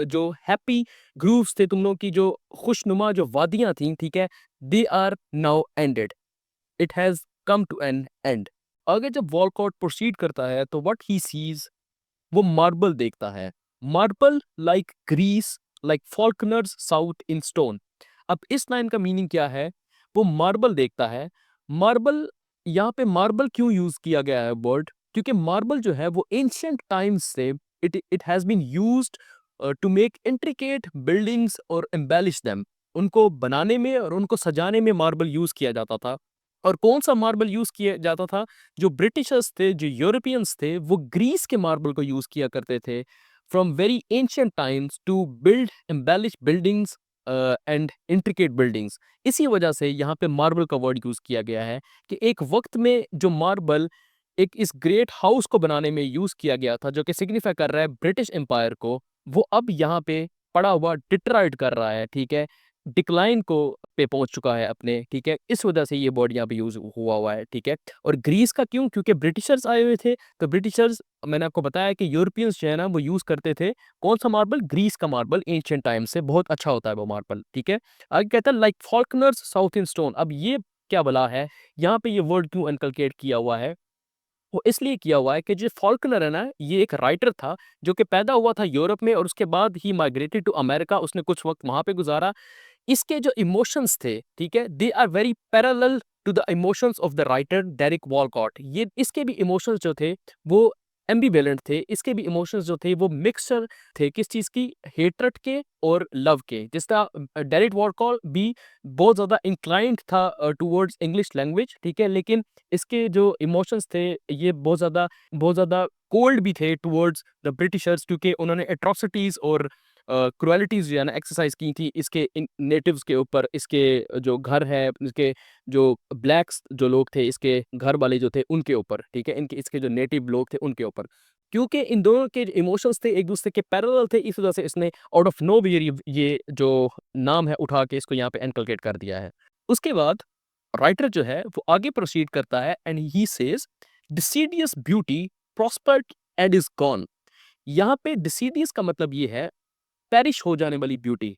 जो हैप्पी ग्रूव्स थे, तुम लोगों की जो खुशनुमा जो वादियाँ थीं, ठीक है, they are now ended, it has come to an end. आगे जब वॉलकॉट प्रोसीड करता है तो व्हाट ही सीज, वो मार्बल देखता है। Marble like Greece, like Faulkner's south in stone. अब इस लाइन का मीनिंग क्या है? वो मार्बल देखता है। मार्बल, यहाँ पे मार्बल क्यों यूज किया गया है वर्ड? क्योंकि मार्बल जो है वो एंशियंट टाइम्स से it it has been used to make intricate buildings और एम्बेलिश देम। उनको बनाने में और उनको सजाने में मार्बल यूज किया जाता था। और कौन सा मार्बल यूज किया जाता था? जो ब्रिटिशर्स थे, जो यूरोपियंस थे, वो ग्रीस के मार्बल को यूज किया करते थे from very ancient times to build embellish buildings and intricate buildings. इसी वजह से यहाँ पे मार्बल का वर्ड यूज किया गया है कि एक वक्त में जो मार्बल एक इस ग्रेट हाउस को बनाने में यूज किया गया था, जो कि सिग्निफाई कर रहा है ब्रिटिश एम्पायर को, वो अब यहाँ पे पड़ा हुआ डिट्रॉइट कर रहा है, ठीक है, डिक्लाइन को पे पहुंच चुका है अपने, ठीक है। इस वजह से ये वर्ड यहाँ पे यूज हुआ हुआ है, ठीक है। और ग्रीस का क्यों? क्योंकि ब्रिटिशर्स आए हुए थे, तो ब्रिटिशर्स, मैंने आपको बताया कि यूरोपियंस जो है ना वो यूज करते थे कौन सा मार्बल? ग्रीस का मार्बल, एंशियंट टाइम से बहुत अच्छा होता है वो मार्बल, ठीक है। आगे कहता है like Faulkner's south in stone. अब ये क्या बला है? यहाँ पे ये वर्ड क्यों इनकलकेट किया हुआ है? वो इसलिए किया हुआ है कि जो फॉल्कनर है ना, ये एक राइटर था जो कि पैदा हुआ था यूरोप में और उसके बाद ही माइग्रेटेड टू अमेरिका। उसने कुछ वक्त वहां पे गुजारा। इसके जो इमोशंस थे, ठीक है, they are very parallel to the emotions of the writer Derek Walcott. ये इसके भी इमोशंस जो थे वो एम्बिवेलेंट थे। इसके भी इमोशंस जो थे वो मिक्सचर थे, किस चीज की? हेट्रेट के और लव के। जिसका डेरिक वॉलकॉट भी बहुत ज्यादा इंक्लाइंड था टुवर्ड्स इंग्लिश लैंग्वेज, ठीक है, लेकिन इसके जो इमोशंस थे ये बहुत ज्यादा कोल्ड भी थे टुवर्ड्स द ब्रिटिशर्स, क्योंकि उन्होंने एट्रोसिटीज और क्रुएलिटीज़ जो है ना एक्सरसाइज की थी इसके इन नेटिव्स के ऊपर। इसके जो घर है, इसके जो ब्लैक्स जो लोग थे, इसके घर वाले जो थे उनके ऊपर, ठीक है, इनके इसके जो नेटिव लोग थे उनके ऊपर। क्योंकि इन दोनों के इमोशंस थे एक दूसरे के पैरेलल थे, इस वजह से इसने आउट ऑफ नोवेयर ये जो नाम है उठा के इसको यहाँ पे इनकलकेट कर दिया है। उसके बाद राइटर जो है वो आगे प्रोसीड करता है and he says deciduous beauty prospered and is gone. यहाँ पे डिसीडियस का मतलब ये है पेरिश हो जाने वाली ब्यूटी।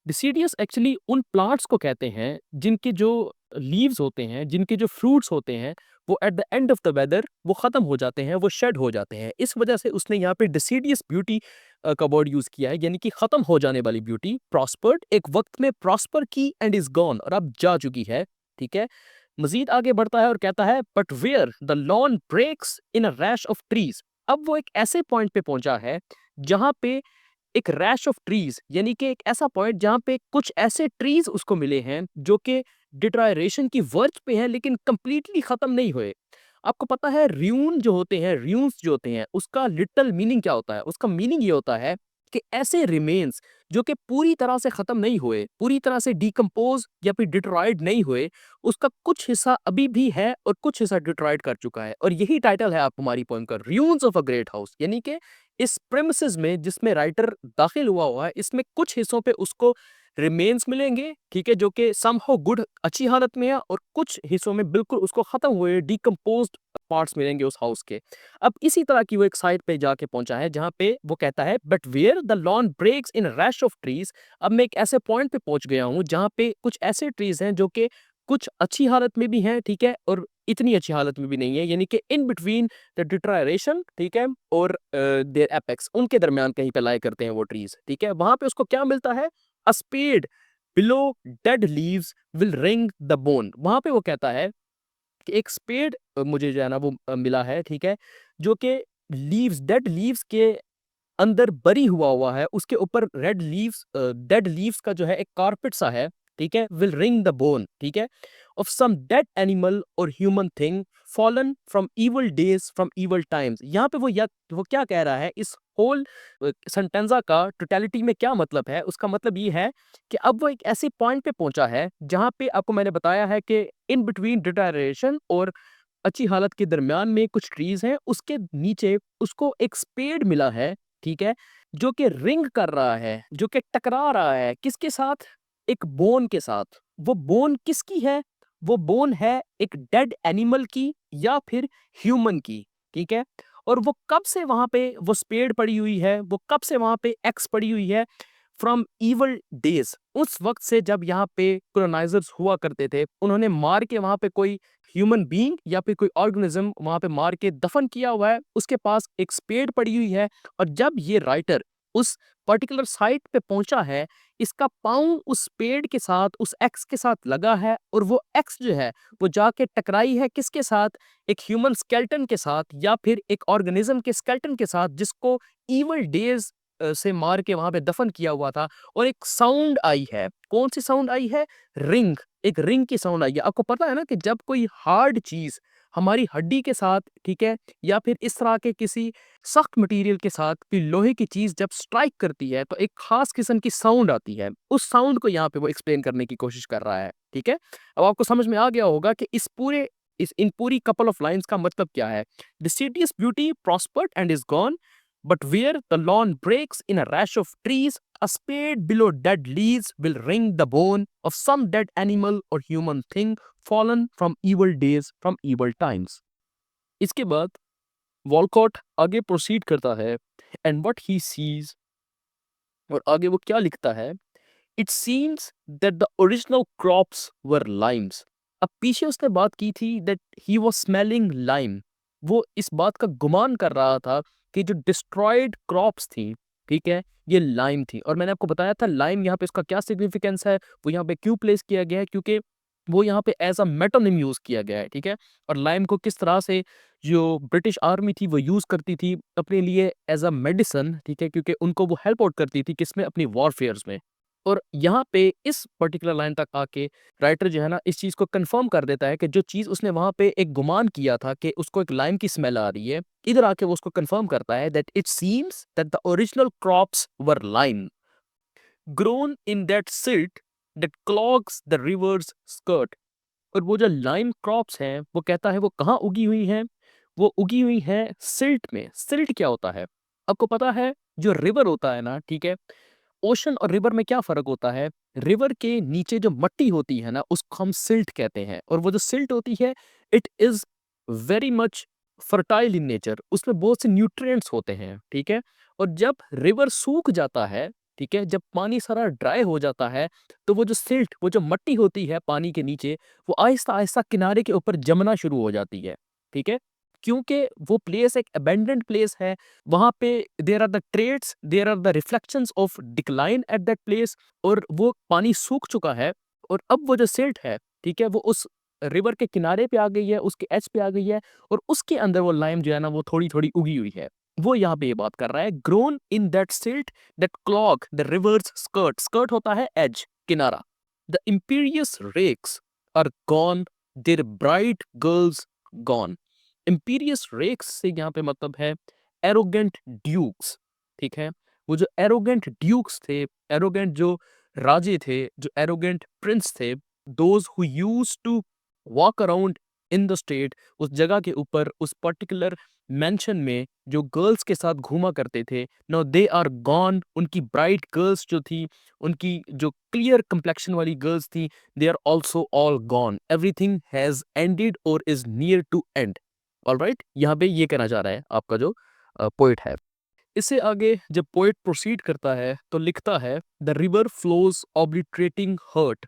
डिसीडियस एक्चुअली उन प्लांट्स को कहते हैं जिनके जो लीव्स होते हैं, जिनके जो फ्रूट्स होते हैं, वो at the end of the weather वो खत्म हो जाते हैं, वो शेड हो जाते हैं। इस वजह से उसने यहाँ पे डिसीडियस ब्यूटी का वर्ड यूज किया है, यानी कि खत्म हो जाने वाली ब्यूटी। प्रॉस्पर्ड, एक वक्त में प्रॉस्पर की एंड इज गॉन, और अब जा चुकी है, ठीक है। मजीद आगे बढ़ता है और कहता है but where the lawn breaks in a rash of trees. अब वो एक ऐसे पॉइंट पे पहुंचा है जहां पे एक रैश ऑफ ट्रीज, यानी कि एक ऐसा पॉइंट जहां पे कुछ ऐसे ट्रीज उसको मिले हैं जो कि डिट्रायरेशन की वर्ज पे हैं लेकिन कंप्लीटली खत्म नहीं हुए। आपको पता है र्यून जो होते हैं, र्यून्स जो होते हैं, उसका लिटल मीनिंग क्या होता है? उसका मीनिंग ये होता है कि ऐसे रिमेन्स जो कि पूरी तरह से खत्म नहीं हुए, पूरी तरह से डिकम्पोज या फिर डिट्रॉयड नहीं हुए, उसका कुछ हिस्सा अभी भी है और कुछ हिस्सा डिट्रॉयड कर चुका है। और यही टाइटल है आप हमारी पोएम का, र्यून्स ऑफ अ ग्रेट हाउस। यानी कि इस प्रेमिसेस में जिसमें राइटर दाखिल हुआ है, इसमें कुछ हिस्सों पे उसको रिमेन्स मिलेंगे, ठीक है, जो कि समहाउ गुड, अच्छी हालत में है, और कुछ हिस्सों में बिल्कुल उसको खत्म हुए डिकम्पोज्ड पार्ट्स मिलेंगे उस हाउस के। अब इसी तरह की वो एक साइड पे जाके पहुंचा है जहां पे वो कहता है but where the lawn breaks in rash of trees. अब मैं एक ऐसे पॉइंट पे पहुंच गया हूं जहां पे कुछ ऐसे ट्रीज हैं जो कि कुछ अच्छी हालत में भी हैं, ठीक है, और इतनी अच्छी हालत में भी नहीं है, यानी कि इन बिटवीन द डिट्रायरेशन, ठीक है, और देयर एपेक्स, उनके दरमियान कहीं पे लाई करते हैं वो ट्रीज, ठीक है। वहां पे उसको क्या मिलता है? A spade below dead leaves will ring the bone. वहां पे वो कहता है कि एक स्पेड मुझे जो है ना वो मिला है, ठीक है, जो कि लीव्स, डेड लीव्स के अंदर बरी हुआ है, उसके ऊपर रेड लीव्स, डेड लीव्स का जो है एक कारपेट सा है, ठीक है, विल रिंग द बोन, ठीक है। of some dead animal or human thing fallen from evil days from evil times। यहाँ पे वो क्या कह रहा है, इस होल सेंटेंजा का टोटलिटी में क्या मतलब है, उसका मतलब ये है कि अब वो एक ऐसे पॉइंट पे पहुंचा है जहां पे आपको मैंने बताया है कि इन बिटवीन डिटरेशन और अच्छी हालत के दरमियान में कुछ ट्रीज हैं, उसके नीचे उसको एक स्पेड मिला है, ठीक है, जो कि रिंग कर रहा है, जो कि टकरा रहा है किसके साथ, एक बोन के साथ। वो बोन किसकी है, वो बोन है एक डेड एनिमल की या फिर ह्यूमन की, ठीक है। और वो कब से वहां पे वो स्पेड पड़ी हुई है, वो कब से वहां पे एक्स पड़ी हुई है, फ्रॉम इवल डेज, उस वक्त से जब यहाँ पे कॉलोनाइजर्स हुआ करते थे, उन्होंने मार के वहां पे कोई ह्यूमन बीइंग या फिर कोई ऑर्गेनिज्म वहां पे मार के दफन किया हुआ है, उसके पास एक स्पेड पड़ी हुई है। और जब ये राइटर उस पर्टिकुलर साइट पे पहुंचा है, इसका पाँव उस पेड़ के साथ, उस एक्स के साथ लगा है, और वो एक्स जो है वो जाके टकराई है किसके साथ, एक ह्यूमन स्केल्टन के साथ या फिर एक ऑर्गेनिज्म के स्केल्टन के साथ, जिसको इवल डेज से मार के वहां पे दफन किया हुआ था। और एक साउंड आई है, कौन सी साउंड आई है, रिंग, एक रिंग की साउंड आई है। आपको पता है ना कि जब कोई हार्ड चीज हमारी हड्डी के साथ, ठीक है, या फिर इस तरह के किसी सख्त मटेरियल के साथ कोई लोहे की चीज जब स्ट्राइक करती है तो एक खास किस्म की साउंड आती है। उस साउंड को यहाँ पे वो एक्सप्लेन करने की कोशिश कर रहा है, ठीक है। अब आपको समझ में आ गया होगा कि इस इन पूरी कपल ऑफ लाइंस का मतलब क्या है। The cities beauty prospered and is gone, but where the lawn breaks in a rash of trees, a spade below dead leaves will ring the bone of some dead animal or human thing fallen from evil days, from evil times। इसके बाद Walcott आगे proceed करता है, and what he seize, और आगे वो क्या लिखता है, it seems that the original crops were Lyme's. अब पीछे उसने बात की थी that he was smelling lime, वो इस बात का गुमान कर रहा था कि जो डिस्ट्रॉयड क्रॉप्स थी, ठीक है, ये लाइम थी। और मैंने आपको बताया था लाइम यहाँ पे इसका क्या सिग्निफिकेंस है, वो यहाँ पे क्यों प्लेस किया गया है, क्योंकि वो यहाँ पे एज अ मेटोनिम यूज किया गया है, ठीक है। और लाइम को किस तरह से जो ब्रिटिश आर्मी थी वो यूज करती थी अपने लिए एज अ मेडिसन, ठीक है, क्योंकि उनको वो हेल्प आउट करती थी किसमें, अपनी वॉरफेयर्स में। और यहाँ पे इस पर्टिकुलर लाइन तक आके राइटर जो है ना इस चीज को कंफर्म कर देता है कि जो चीज उसने वहां पे एक गुमान किया था कि उसको एक लाइम की स्मेल आ रही है, इधर आके वो उसको कंफर्म करता है that it seems that the original crops were lime grown in that silt that clogs the reverse skirt. और वो जो लाइम क्रॉप्स हैं वो कहता है वो कहाँ उगी हुई हैं, वो उगी हुई है सिल्ट में। सिल्ट क्या होता है, आपको पता है, जो रिवर होता है ना, ठीक है, ओशन और रिवर में क्या फर्क होता है, रिवर के नीचे जो मट्टी होती है ना उसको हम सिल्ट कहते हैं, और वो जो सिल्ट होती है it is very much fertile in nature, उसमें बहुत से न्यूट्रिएंट्स होते हैं, ठीक है। और जब रिवर सूख जाता है, ठीक है, जब पानी सारा ड्राई हो जाता है, तो वो जो सिल्ट, वो जो मट्टी होती है पानी के नीचे, वो आहिस्ता आहिस्ता किनारे के ऊपर जमना शुरू हो जाती है, ठीक है। क्योंकि वो प्लेस एक अबेंडेंट प्लेस है, वहां पे there are the trades, there are the reflections of decline at that place, और वो पानी सूख चुका है। और अब वो जो सिल्ट है, ठीक है, वो उस रिवर के किनारे पे आ गई है, उसके एज पे आ गई है, और उसके अंदर वो लाइम जो है ना वो थोड़ी थोड़ी उगी हुई है। वो यहाँ पे ये बात कर रहा है, grown in that silt that clog the reverse skirt, skirt होता है एज, किनारा। The imperious racks are gone, there bright girls gone. Imperious racks से यहाँ पे मतलब है एरोगेंट ड्यूक्स, ठीक है। वो जो एरोगेंट ड्यूक्स थे, एरोगेंट जो राजे थे, जो एरोगेंट प्रिंस थे, those who used to walk around in the state, उस जगह के ऊपर, उस पर्टिकुलर मेंशन में जो गर्ल्स के साथ घूमा करते थे, नाउ दे आर गॉन। उनकी ब्राइट गर्ल्स जो थी, उनकी जो क्लियर कंप्लेक्शन वाली गर्ल्स थी, they are also all gone, everything has ended और is near to end. Alright, यहाँ पे ये कहना चाह रहा है आपका जो पोइट है। इससे आगे जब पोइट प्रोसीड करता है तो लिखता है, द रिवर फ्लोज ऑब्लिटरेटिंग हर्ट,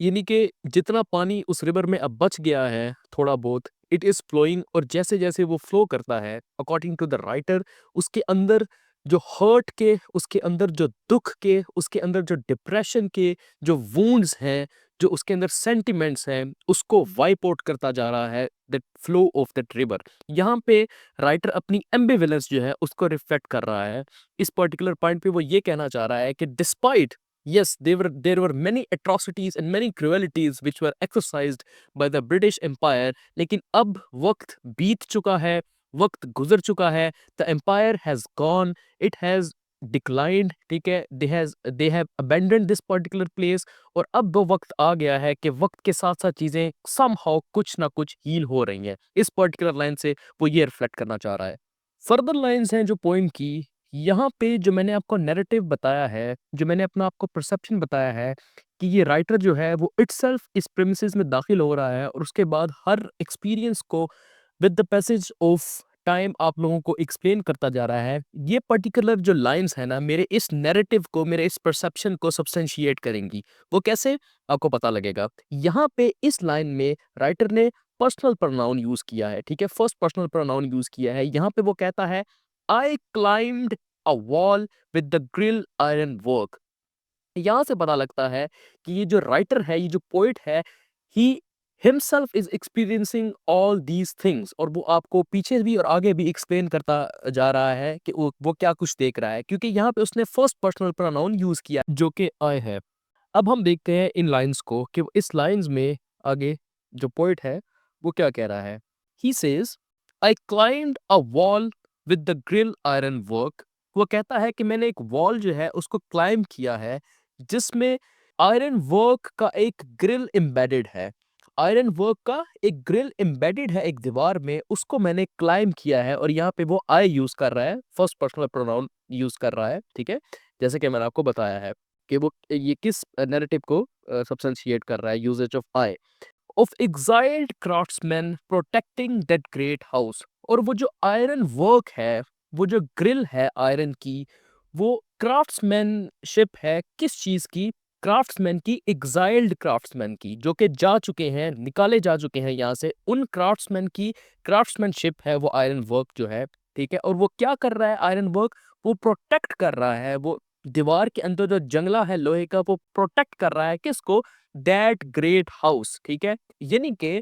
यानी कि जितना पानी उस रिवर में अब बच गया है थोड़ा बहुत, इट इज फ्लोइंग, और जैसे जैसे वो फ्लो करता है अकॉर्डिंग टू द राइटर, उसके अंदर जो हर्ट के, उसके अंदर जो दुख के, उसके अंदर जो डिप्रेशन के जो वूंड्स हैं, जो उसके अंदर सेंटिमेंट्स हैं, उसको वाइप आउट करता जा रहा है that flow of that river. यहाँ पे राइटर अपनी एम्बिवेलेंस जो है उसको रिफ्लेक्ट कर रहा है। इस पर्टिकुलर पॉइंट पे वो ये कहना चाह रहा है कि despite Yes, there were many atrocities and many cruelties which were exercised by the British Empire. लेकिन अब वक्त बीत चुका है, वक्त गुजर चुका है. The empire has gone, it has declined. ठीक है, they have abandoned this particular place. और अब वो वक्त आ गया है कि वक्त के साथ साथ चीजें somehow कुछ ना कुछ हील हो रही हैं. इस पर्टिकुलर लाइन से वो ये रिफ्लेक्ट करना चाह रहा है. फर्दर लाइंस हैं जो पोइम की, यहाँ पे जो मैंने आपको नैरेटिव बताया है, जो मैंने अपना आपको परसेप्शन बताया है कि ये राइटर जो है वो इटसेल्फ इस प्रेमिसेस में दाखिल हो रहा है और उसके बाद हर एक्सपीरियंस को with the passage of time आप लोगों को एक्सप्लेन करता जा रहा है. ये पर्टिकुलर जो लाइंस है ना, मेरे इस नैरेटिव को, मेरे इस परसेप्शन को सब्सटेंशिएट करेंगी. वो कैसे, आपको पता लगेगा. यहाँ पे इस लाइन में राइटर ने पर्सनल प्रोनाउन यूज किया है. ठीक है, फर्स्ट पर्सनल प्रोनाउन यूज किया है. यहाँ पे वो कहता है आई climbed a wall with the grill iron work. यहाँ से पता लगता है कि ये जो राइटर है, ये जो पोइट है, he himself is experiencing all these things. और वो आपको पीछे भी और आगे भी एक्सप्लेन करता जा रहा है कि वो क्या कुछ देख रहा है, क्योंकि यहाँ पे उसने फर्स्ट पर्सनल प्रोनाउन यूज किया जो कि आई है. अब हम देखते हैं इन लाइंस को कि इस लाइंस में आगे जो पोइट है वो क्या कह रहा है. He says I climbed a wall with the grill iron work. वो कहता है कि मैंने एक वॉल जो है उसको क्लाइम किया है जिसमें आयरन वर्क का एक ग्रिल एम्बेडेड है. आयरन वर्क का एक ग्रिल एम्बेडेड है एक दीवार में, उसको मैंने क्लाइम किया है. और यहाँ पे वो आई यूज कर रहा है, फर्स्ट पर्सनल प्रोनाउन यूज कर रहा है. ठीक है, जैसे कि मैंने आपको बताया है कि वो ये किस नैरेटिव को सब्सटेंशिएट कर रहा है, usage of I. Of exiled craftsman protecting that great house. और वो जो आयरन वर्क है, वो जो ग्रिल है आयरन की, वो क्राफ्ट्समैनशिप है किस चीज की, क्राफ्ट्समैन की, एग्जाइल्ड क्राफ्ट्समैन की, जो कि जा चुके हैं, निकाले जा चुके हैं यहाँ से. उन क्राफ्ट्समैन की क्राफ्ट्समैनशिप है वो आयरन वर्क जो है. ठीक है, और वो क्या कर रहा है आयरन वर्क, वो प्रोटेक्ट कर रहा है. वो दीवार के अंदर जो जंगला है लोहे का, वो प्रोटेक्ट कर रहा है किसको, दैट ग्रेट हाउस. ठीक है, यानी कि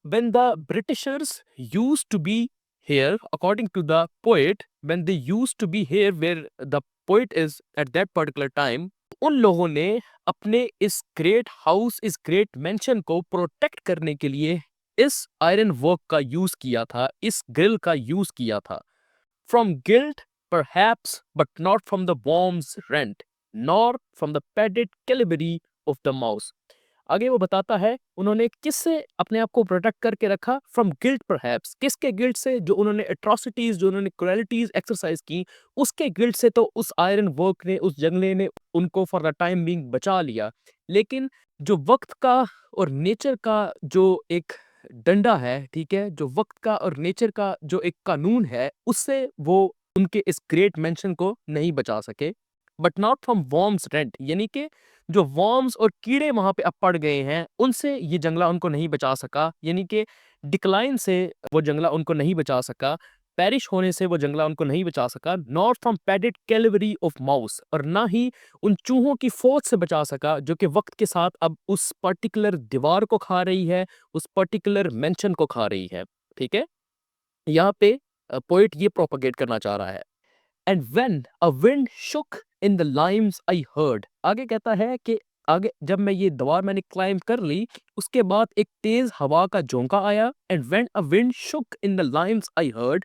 when the Britishers used to be here, according to the poet, when they used to be here where the poet is at that particular time, उन लोगों ने अपने इस ग्रेट हाउस, इस ग्रेट मेंशन को प्रोटेक्ट करने के लिए इस आयरन वर्क का यूज किया था, इस ग्रिल का यूज किया था. From guilt, perhaps, but not from the worm's rent, nor from the padded calibre of the mouse. आगे वो बताता है उन्होंने किससे अपने आप को प्रोटेक्ट करके रखा, फ्रॉम गिल्ट परहैप्स, किसके गिल्ट से, जो उन्होंने एट्रोसिटीज, जो उन्होंने क्रुएलिटीज एक्सरसाइज की, उसके गिल्ट से. तो उस आयरन वर्क ने, उस जंगले ने उनको फॉर द टाइम बीइंग बचा लिया. लेकिन जो वक्त का और नेचर का जो एक डंडा है, ठीक है, जो वक्त का और नेचर का जो एक कानून है, उससे वो उनके इस ग्रेट मेंशन को नहीं बचा सके. But not from worms rent, यानी कि जो वॉर्म्स और कीड़े वहां पे अब पड़ गए हैं, उनसे ये जंगला उनको नहीं बचा सका. यानी कि डिक्लाइन से वो जंगला उनको नहीं बचा सका, पेरिश होने से वो जंगला उनको नहीं बचा सका. Not from padded Calvary of mouse, और ना ही उन चूहों की फौज से बचा सका जो कि वक्त के साथ अब उस पर्टिकुलर दीवार को खा रही है, उस पर्टिकुलर मेंशन को खा रही है. ठीक है, यहाँ पे पोइट ये प्रोपगेट करना चाह रहा है. And when a wind Shuk in the Lyme's I heard. आगे कहता है कि आगे जब मैं ये दीवार मैंने क्लाइम कर ली, उसके बाद एक तेज हवा का झोंका आया. And when a wind Shuk in the Lyme's I heard,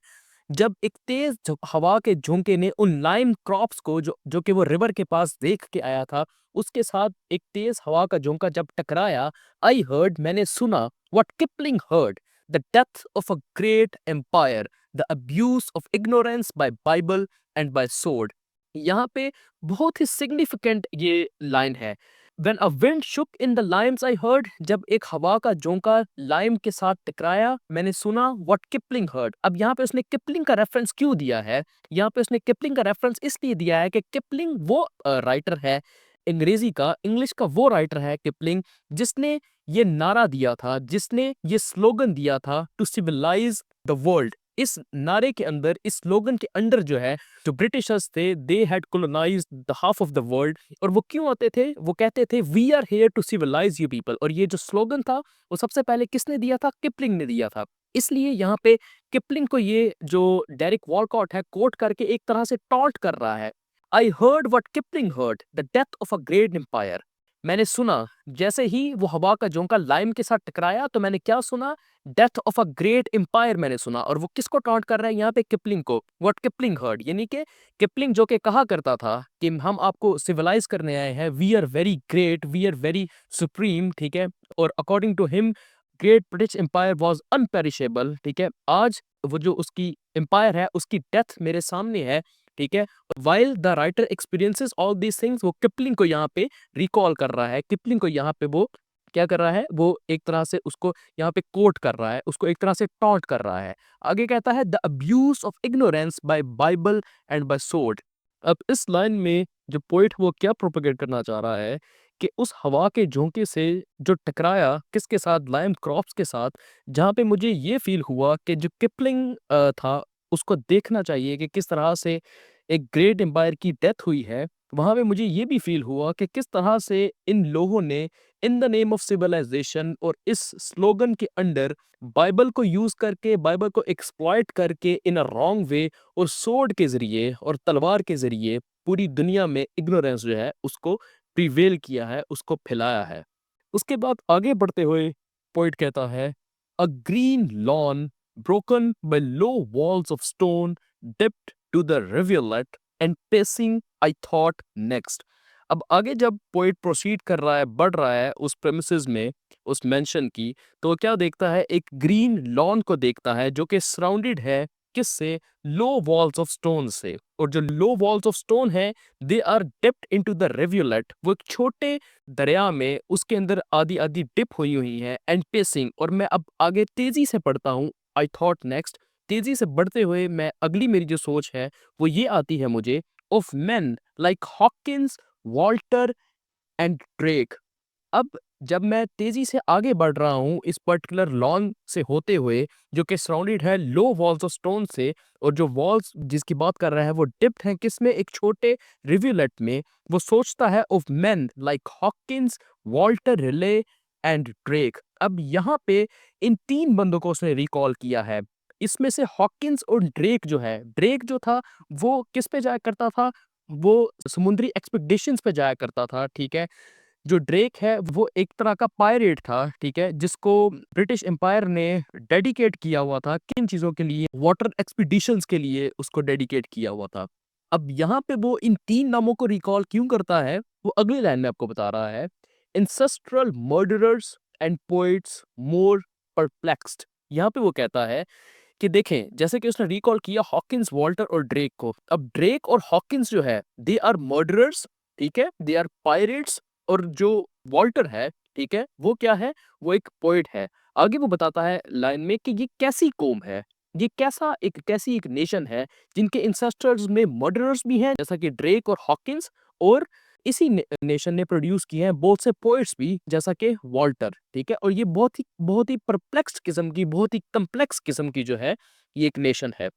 जब एक तेज हवा के झोंके ने उन लाइम क्रॉप्स को, जो जो कि वो रिवर के पास देख के आया था, उसके साथ एक तेज हवा का झोंका जब टकराया, आई हर्ड, मैंने सुना, what Kipling heard, the death of a great empire, the abuse of ignorance bye Bible and bye sword. यहाँ पे बहुत ही सिग्निफिकेंट ये लाइन है. When a wind shook in the limes I heard, जब एक हवा का झोंका लाइम के साथ टकराया, मैंने सुना. What Kipling heard. अब यहाँ पे उसने किपलिंग का रेफरेंस क्यों दिया है, यहाँ पे उसने किपलिंग का रेफरेंस इसलिए दिया है कि किपलिंग वो राइटर है अंग्रेजी का, इंग्लिश का वो राइटर है किपलिंग, जिसने ये नारा दिया था, जिसने ये स्लोगन दिया था, टू सिविलाइज द वर्ल्ड. इस नारे के अंदर, इस स्लोगन के अंदर जो है, जो ब्रिटिशर्स थे, they had colonised the half of the world. और वो क्यों आते थे, वो कहते थे we are here to civilised you people. और ये जो स्लोगन था वो सबसे पहले किसने दिया था, किपलिंग ने दिया था. इसलिए यहाँ पे किपलिंग को ये जो डेरिक वॉलकॉट है कोट करके एक तरह से टॉन्ट कर रहा है. I heard what Kipling heard, the death of a great empire. मैंने सुना, जैसे ही वो हवा का झोंका लाइम के साथ टकराया तो मैंने क्या सुना? Death of a great empire मैंने सुना। और वो किसको टॉन्ट कर रहा है यहाँ पे? किपलिंग को। व्हाट किपलिंग हर्ड, यानी कि किपलिंग जो कि कहा करता था कि हम आपको सिविलाइज करने आए हैं, we are very great, we are very supreme, ठीक है। और according to him great British empire was unperishable, ठीक है। आज वो जो उसकी एम्पायर है उसकी डेथ मेरे सामने है, ठीक है। While the writer experiences all these things, वो किपलिंग को यहाँ पे रिकॉल कर रहा है। किपलिंग को यहाँ पे वो क्या कर रहा है? वो एक तरह से उसको यहाँ पे कोट कर रहा है, उसको एक तरह से टॉन्ट कर रहा है। आगे कहता है the abuse of ignorance bye Bible and bye sword. अब इस लाइन में जो पोइट वो क्या प्रोपेगेट करना चाह रहा है कि उस हवा के झोंके से जो टकराया किसके साथ? लाइम क्रॉप्स के साथ। जहाँ पे मुझे ये फील हुआ कि जो किपलिंग था उसको देखना चाहिए कि किस तरह से एक ग्रेट एम्पायर की डेथ हुई है। वहाँ पे मुझे ये भी फ़ील हुआ कि किस तरह से इन लोगों ने in the name of civilisation और इस स्लोगन के अंडर बाइबल को यूज़ करके, बाइबल को एक्सप्लॉइट करके इन अ रॉन्ग वे और सोर्ड के ज़रिए और तलवार के ज़रिए पूरी दुनिया में इग्नोरेंस जो है उसको प्रिवेल किया है, उसको फैलाया है। उसके बाद आगे बढ़ते हुए पोएट कहता है a green lawn broken by low walls of stone dipped to the rivulet and pacing I thought next। अब आगे जब पोइट प्रोसीड कर रहा है, बढ़ रहा है उस प्रेमिसेस में, उस मेंशन की, तो वो क्या देखता है? एक ग्रीन लॉन को देखता है जो कि सराउंडेड है किससे? लो वॉल्स ऑफ स्टोन से। और जो लो वॉल्स ऑफ स्टोन है they are dipped into the rivulet, वो एक छोटे दरिया में उसके अंदर आधी आधी डिप हुई हुई है। एंड पेसिंग, और मैं अब आगे तेजी से पढ़ता हूँ। आई थॉट नेक्स्ट, तेजी से बढ़ते हुए मैं अगली मेरी जो सोच है वो ये आती है मुझे, of main like Hawkins, Walter and Drake. अब जब मैं तेजी से आगे बढ़ रहा हूँ इस पर्टिकुलर लॉन से होते हुए जो कि सराउंडेड है लो वॉल्स ऑफ स्टोन से, और जो वॉल्स जिसकी बात कर रहा है वो डिप्ट हैं किसमें? एक छोटे रिव्यूलेट में। वो सोचता है of main like Hawkins, Walter relay and Drake. अब यहाँ पे इन तीन बंदों को उसने रिकॉल किया है। इसमें से हॉकिंस और ड्रेक जो है, ड्रेक जो था वो किस पे जाया करता था? वो समुद्री एक्सपेडिशंस पे जाया करता था, ठीक है। जो ड्रेक है वो एक तरह का पायरेट था, ठीक है, जिसको ब्रिटिश एम्पायर ने डेडिकेट किया हुआ था किन चीज़ों के लिए? वाटर एक्सपीडिशंस के लिए उसको डेडिकेट किया हुआ था। अब यहाँ पे वो इन तीन नामों को रिकॉल क्यों करता है वो अगली लाइन में आपको बता रहा है। Ancestral murderers and poets more perplexed. यहाँ पे वो कहता है कि देखें, जैसे कि उसने रिकॉल किया हॉकिंस, वॉल्टर और ड्रेक को। अब ड्रेक और हॉकिंस जो है दे आर मर्डरर्स, ठीक है, दे आर पायरेट्स। और जो वॉल्टर है, ठीक है, वो क्या है? वो एक पोएट है। आगे वो बताता है लाइन में कि ये कैसी कौम है, ये कैसी एक नेशन है जिनके इंसेस्टर्स में मर्डरर्स भी हैं जैसा कि ड्रेक और हॉकिंस, और इसी नेशन ने प्रोड्यूस किए हैं बहुत से पोएट्स भी जैसा कि वॉल्टर, ठीक है। और ये बहुत ही परप्लेक्स्ड किस्म की, बहुत ही कम्प्लेक्स किस्म की जो है ये एक नेशन है।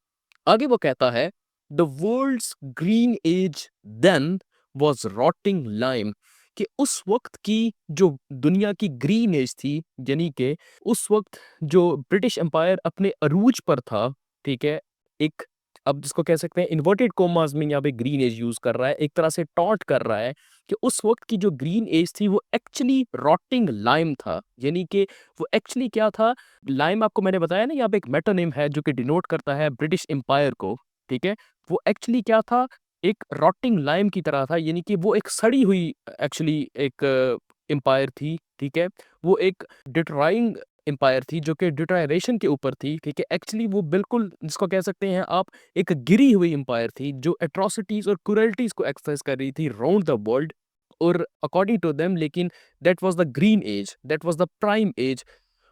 आगे वो कहता है the world's green as then was rotting lime, कि उस वक्त की जो दुनिया की ग्रीन एज थी, यानी कि उस वक्त जो ब्रिटिश एम्पायर अपने अरूज पर था, ठीक है। एक, अब जिसको कह सकते हैं इन्वर्टेड कोमास में यहाँ पे ग्रीन एज यूज कर रहा है, एक तरह से टॉन्ट कर रहा है कि उस वक्त की जो ग्रीन एज थी वो एक्चुअली रॉटिंग लाइम था। यानी कि वो एक्चुअली क्या था? लाइम, आपको मैंने बताया ना यहाँ पे एक मेटोनिम है जो कि डिनोट करता है ब्रिटिश एम्पायर को, ठीक है। वो एक्चुअली क्या था? एक रॉटिंग लाइम की तरह था, यानी कि वो एक सड़ी हुई एक्चुअली एक एम्पायर थी, ठीक है। वो एक डिट्रॉइंग एम्पायर थी जो कि डिट्रायरेशन के ऊपर थी, ठीक है। एक्चुअली वो बिल्कुल जिसको कह सकते हैं आप एक गिरी हुई एम्पायर थी जो एट्रोसिटीज और क्रूरल्टीज को एक्सरसाइज कर रही थी राउंड द वर्ल्ड। और अकॉर्डिंग टू देम, लेकिन that was the green as, that was the prime age,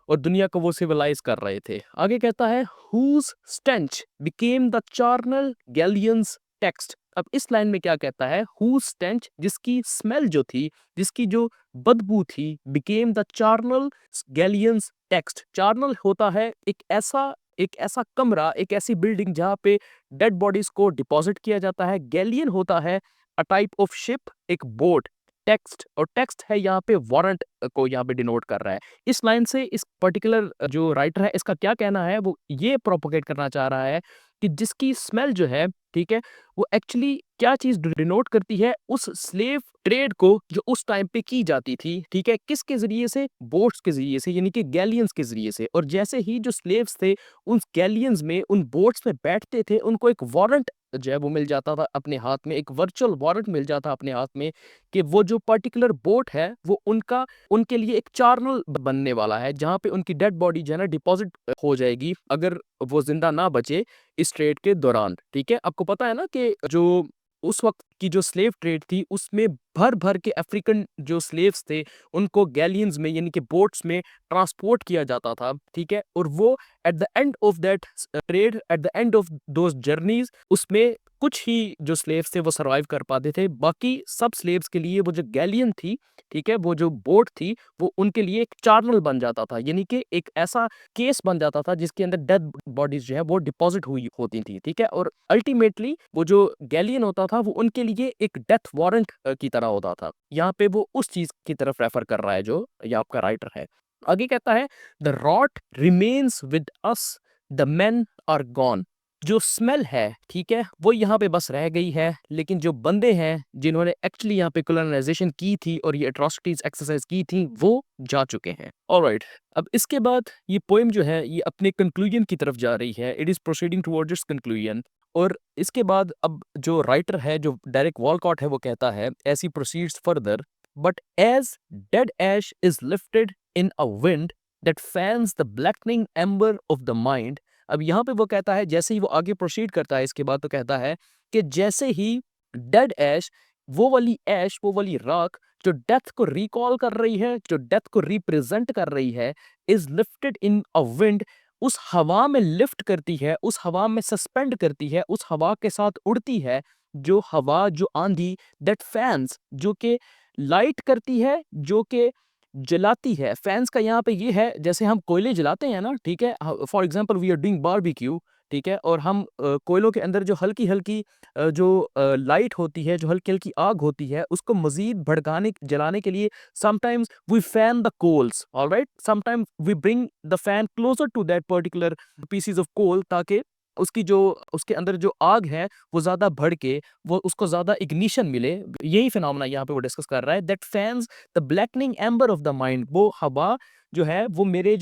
और दुनिया को वो सिविलाइज कर रहे थे। आगे कहता है whose stench became the charnel galleon's text. अब इस लाइन में क्या कहता है? हुज स्टेंच, जिसकी स्मेल जो थी, जिसकी जो बदबू थी, became the charnel galleon's text. चार्नल होता है एक ऐसा कमरा, एक ऐसी बिल्डिंग जहाँ पे डेड बॉडीज को डिपॉजिट किया जाता है। गैलियन होता है अ टाइप ऑफ शिप, एक बोट। टेक्स्ट, और टेक्स्ट है यहाँ पे वारंट को यहाँ पे डिनोट कर रहा है। इस लाइन से इस पर्टिकुलर जो राइटर है इसका क्या कहना है? वो ये प्रोपोगेट करना चाह रहा है कि जिसकी स्मेल जो है, ठीक है, वो एक्चुअली क्या चीज़ डिनोट करती है? उस स्लेव ट्रेड को जो उस टाइम पे की जाती थी, ठीक है? किसके ज़रिए से? बोट्स के ज़रिए से, यानी कि गैलियंस के ज़रिए से। और जैसे ही जो स्लेव्स थे उन गैलियंस में, उन बोट्स में बैठते थे, उनको एक वारंट जो है वो मिल जाता था अपने हाथ में, एक वर्चुअल वारंट मिल जाता अपने हाथ में कि वो जो पर्टिकुलर बोट है वो उनका उनके लिए एक चार्नल बनने वाला है, जहाँ पे उनकी डेड बॉडी जो है ना डिपॉज़िट हो जाएगी, अगर वो ज़िंदा ना बचे इस ट्रेड के दौरान, ठीक है? आपको पता है ना कि जो उस वक़्त की जो स्लेव ट्रेड थी, उसमें भर-भर के अफ्रीकन जो स्लेव्स थे, उनको गैलियंस में, यानी कि बोट्स में ट्रांसपोर्ट किया जाता था, ठीक है? और वो at the end of that trade, eight the end of those journeys, उसमें कुछ ही जो स्लेव्स थे वो सर्वाइव कर पाते थे। बाकी सब स्लेव्स के लिए वो जो गैलियन थी, ठीक है? वो जो बोट थी, वो उनके लिए एक चार्नल बन जाता था, यानी कि एक ऐसा केस बन जाता था जिसके अंदर डेड बॉडीज़ जो है वो डिपॉज़िट हुई होती थी, ठीक है? और अल्टीमेटली वो जो गैलियन होता था वो उनके लिए एक डेथ वारंट की तरह होता था। यहाँ पे वो उस चीज़ की तरफ रेफ़र कर रहा है जो ये आपका राइटर है। आगे कहता है, the rot remains with us, the men are gone. जो स्मेल है, ठीक है? वो यहाँ पे बस रह गई है, लेकिन जो बंदे हैं जिन्होंने एक्चुअली यहाँ पे कोलोनाइज़ेशन की थी और ये एट्रोसिटीज़ एक्सरसाइज़ की थी, वो जा चुके हैं। ऑलराइट, अब इसके बाद ये पोएम जो है ये अपने कंक्लूजन की तरफ जा रही है। It is proceeding towards it's conclusion. और इसके बाद अब जो राइटर है, जो डेरेक वॉलकॉट है, वो कहता है, as he proceeds further, but as dead ash is lifted in a wind that fans the blackening amber of the mind. अब यहाँ पे वो कहता है, जैसे ही वो आगे प्रोसीड करता है इसके बाद, तो कहता है कि जैसे ही डेड ऐश, वो वाली राख जो डेथ को रिकॉल कर रही है, जो डेथ को रिप्रेजेंट कर रही है, is lifted in a wind, उस हवा में लिफ्ट करती है, उस हवा में सस्पेंड करती है, उस हवा के साथ उड़ती है, जो हवा, जो आंधी, दैट फैंस, जो कि लाइट करती है, जो कि जलाती है। फैन्स का यहाँ पे ये है, जैसे हम कोयले जलाते हैं ना, ठीक है? For example we are doing barbecue, ठीक है? और हम कोयलों के अंदर जो हल्की-हल्की लाइट होती है, जो हल्की-हल्की आग होती है, उसको मज़ीद भड़काने, जलाने के लिए sometimes we fan the Coles, alright? Sometimes we bring the fan closer to that particular pieces of coal, ताकि उसकी जो, उसके अंदर जो आग है, वो ज़्यादा भड़के, वो उसको ज़्यादा इग्निशन मिले। यही फिनोमेना यहाँ पे वो डिस्कस कर रहा है, that fans the blackening amber of the mind. वो हवा जो है वो मेरे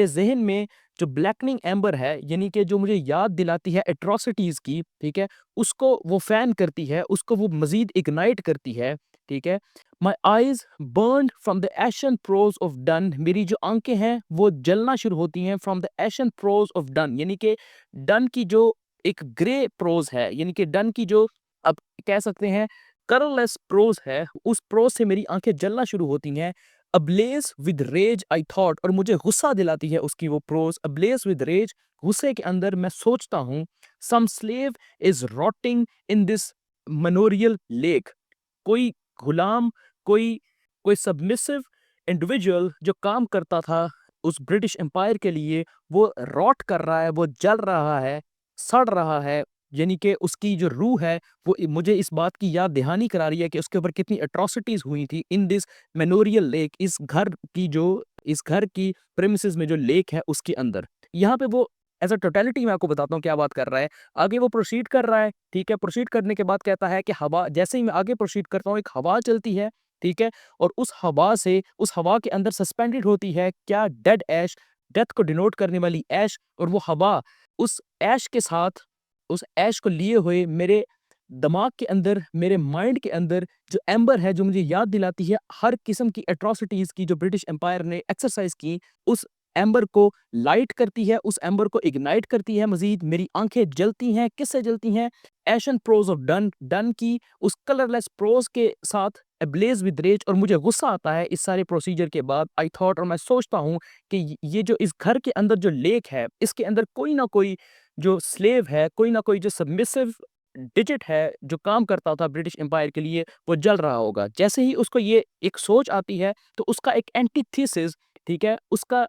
ज़हन में जो ब्लैकनिंग एम्बर है, यानी कि जो मुझे याद दिलाती है एट्रोसिटीज़ की, ठीक है? उसको वो फ़ैन करती है, उसको वो मज़ीद इग्नाइट करती है, ठीक है? My eyes burned from the ation pros of done. मेरी जो आँखें हैं वो जलना शुरू होती हैं from the ation pros of done, यानी कि डन की जो एक ग्रे प्रोज़ है, यानी कि डन की जो, आप कह सकते हैं, कलरलेस प्रोज़ है, उस प्रोज़ से मेरी आँखें जलना शुरू होती हैं। अब्लेज़ विद रेज आई थॉट, और मुझे गुस्सा दिलाती है उसकी वो प्रोज़। अब्लेज़ विद रेज, गुस्से के अंदर मैं सोचता हूँ, some slave is rotting in this memorial lake. कोई गुलाम, कोई कोई सबमिसिव इंडिविजुअल जो काम करता था उस ब्रिटिश एम्पायर के लिए, वो रॉट कर रहा है, वो जल रहा है, सड़ रहा है, यानी कि उसकी जो रूह है वो मुझे इस बात की याद दहानी करा रही है कि उसके ऊपर कितनी एट्रोसिटीज हुई थी इन दिस मेमोरियल लेक, इस घर की प्रेमिसेस में जो लेक है उसके अंदर। यहाँ पे वो एज अ टोटलिटी मैं आपको बताता हूँ क्या बात कर रहा है। आगे वो प्रोसीड कर रहा है, ठीक है? प्रोसीड करने के बाद कहता है कि हवा, जैसे ही मैं आगे प्रोसीड करता हूँ, एक हवा चलती है, ठीक है? और उस हवा के अंदर सस्पेंडेड होती है क्या? डेड ऐश, डेथ को डिनोट करने वाली ऐश। और वो हवा उस ऐश के साथ, उस ऐश को लिए हुए मेरे दिमाग के अंदर, मेरे माइंड के अंदर जो एम्बर है, जो मुझे याद दिलाती है हर किस्म की एट्रोसिटीज़ की जो ब्रिटिश एम्पायर ने एक्सरसाइज़ की, उस एम्बर को लाइट करती है, उस एम्बर को इग्नाइट करती है मज़ीद। मेरी आँखें जलती हैं, किससे जलती हैं? एशन प्रोज़ ऑफ डन, डन की उस कलरलेस प्रोज़ के साथ अब्लेज़ विद रेज। और मुझे गुस्सा आता है इस सारे प्रोसीजर के बाद। आई थॉट, और मैं सोचता हूँ कि ये जो इस घर के अंदर जो लेक है, इसके अंदर कोई ना कोई जो स्लेव है, कोई ना कोई जो सबमिसिव डिजिट है, जो काम करता था ब्रिटिश एम्पायर के लिए, वो जल रहा होगा। जैसे ही उसको ये एक सोच आती है, तो उसका एक एंटीथेसिस, ठीक है? उसका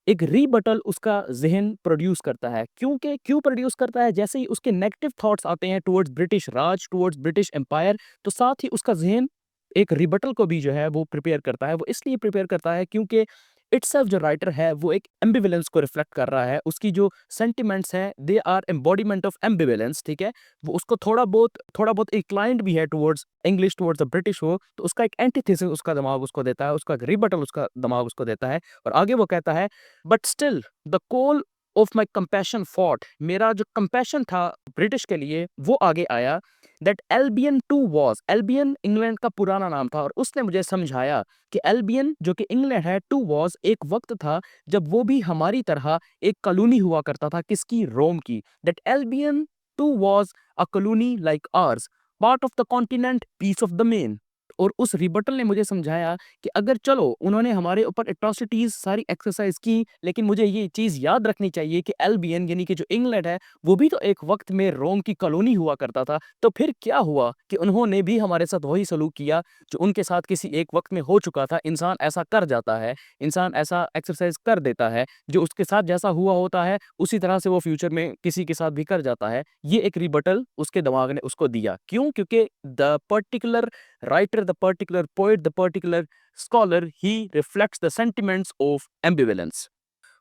एक रीबटल उसका ज़हन प्रोड्यूस करता है। क्यों प्रोड्यूस करता है? जैसे ही उसके नेगेटिव थॉट्स आते हैं टुवर्ड्स ब्रिटिश राज, टुवर्ड्स ब्रिटिश एम्पायर, तो साथ ही उसका ज़हन एक रिबटल को भी जो है वो प्रिपेयर करता है। वो इसलिए प्रिपेयर करता है क्योंकि इटसेल्फ जो राइटर है वो एक एम्बिवेलेंस को रिफ्लेक्ट कर रहा है, उसकी जो सेंटिमेंट्स हैं they are embodiment of ambivalence, ठीक है। वो उसको थोड़ा बहुत इंक्लाइंड भी है towards English, towards the British हो, तो उसका एक एंटीथेसिस उसका दिमाग उसको देता है, उसका एक रिबटल उसका दिमाग उसको देता है, और आगे वो कहता है but still the coal of my compassion fought, मेरा जो कंपैशन था ब्रिटिश के लिए वो आगे आया। That Albion to was, Albion England का पुराना नाम था, और उसने मुझे समझाया कि एल्बियन जो कि इंग्लैंड है, टू वॉज एक वक्त था जब वो भी हमारी तरह एक कॉलोनी हुआ करता था, किसकी, रोम की। That Albion to was a colony like hours, part of the continent, piece of the main. और उस रिबटल ने मुझे समझाया कि अगर चलो उन्होंने हमारे ऊपर एट्रोसिटीज सारी एक्सरसाइज की, लेकिन मुझे ये चीज़ याद रखनी चाहिए कि एल्बियन यानी कि जो इंग्लैंड है वो भी तो एक वक्त में रोम की कॉलोनी हुआ करता था। तो फिर क्या हुआ कि उन्होंने भी हमारे साथ वही सलूक किया जो उनके साथ किसी एक वक्त में हो चुका था। इंसान ऐसा कर जाता है, इंसान ऐसा एक्सरसाइज कर देता है, जो उसके साथ जैसा हुआ होता है उसी तरह से वो फ्यूचर में किसी के साथ भी कर जाता है। ये एक रिबटल उसके दिमाग ने उसको दिया। क्यों? क्योंकि the particular writer, the particular poet, the particular scholar, he reflects the sentiments of ambivalence.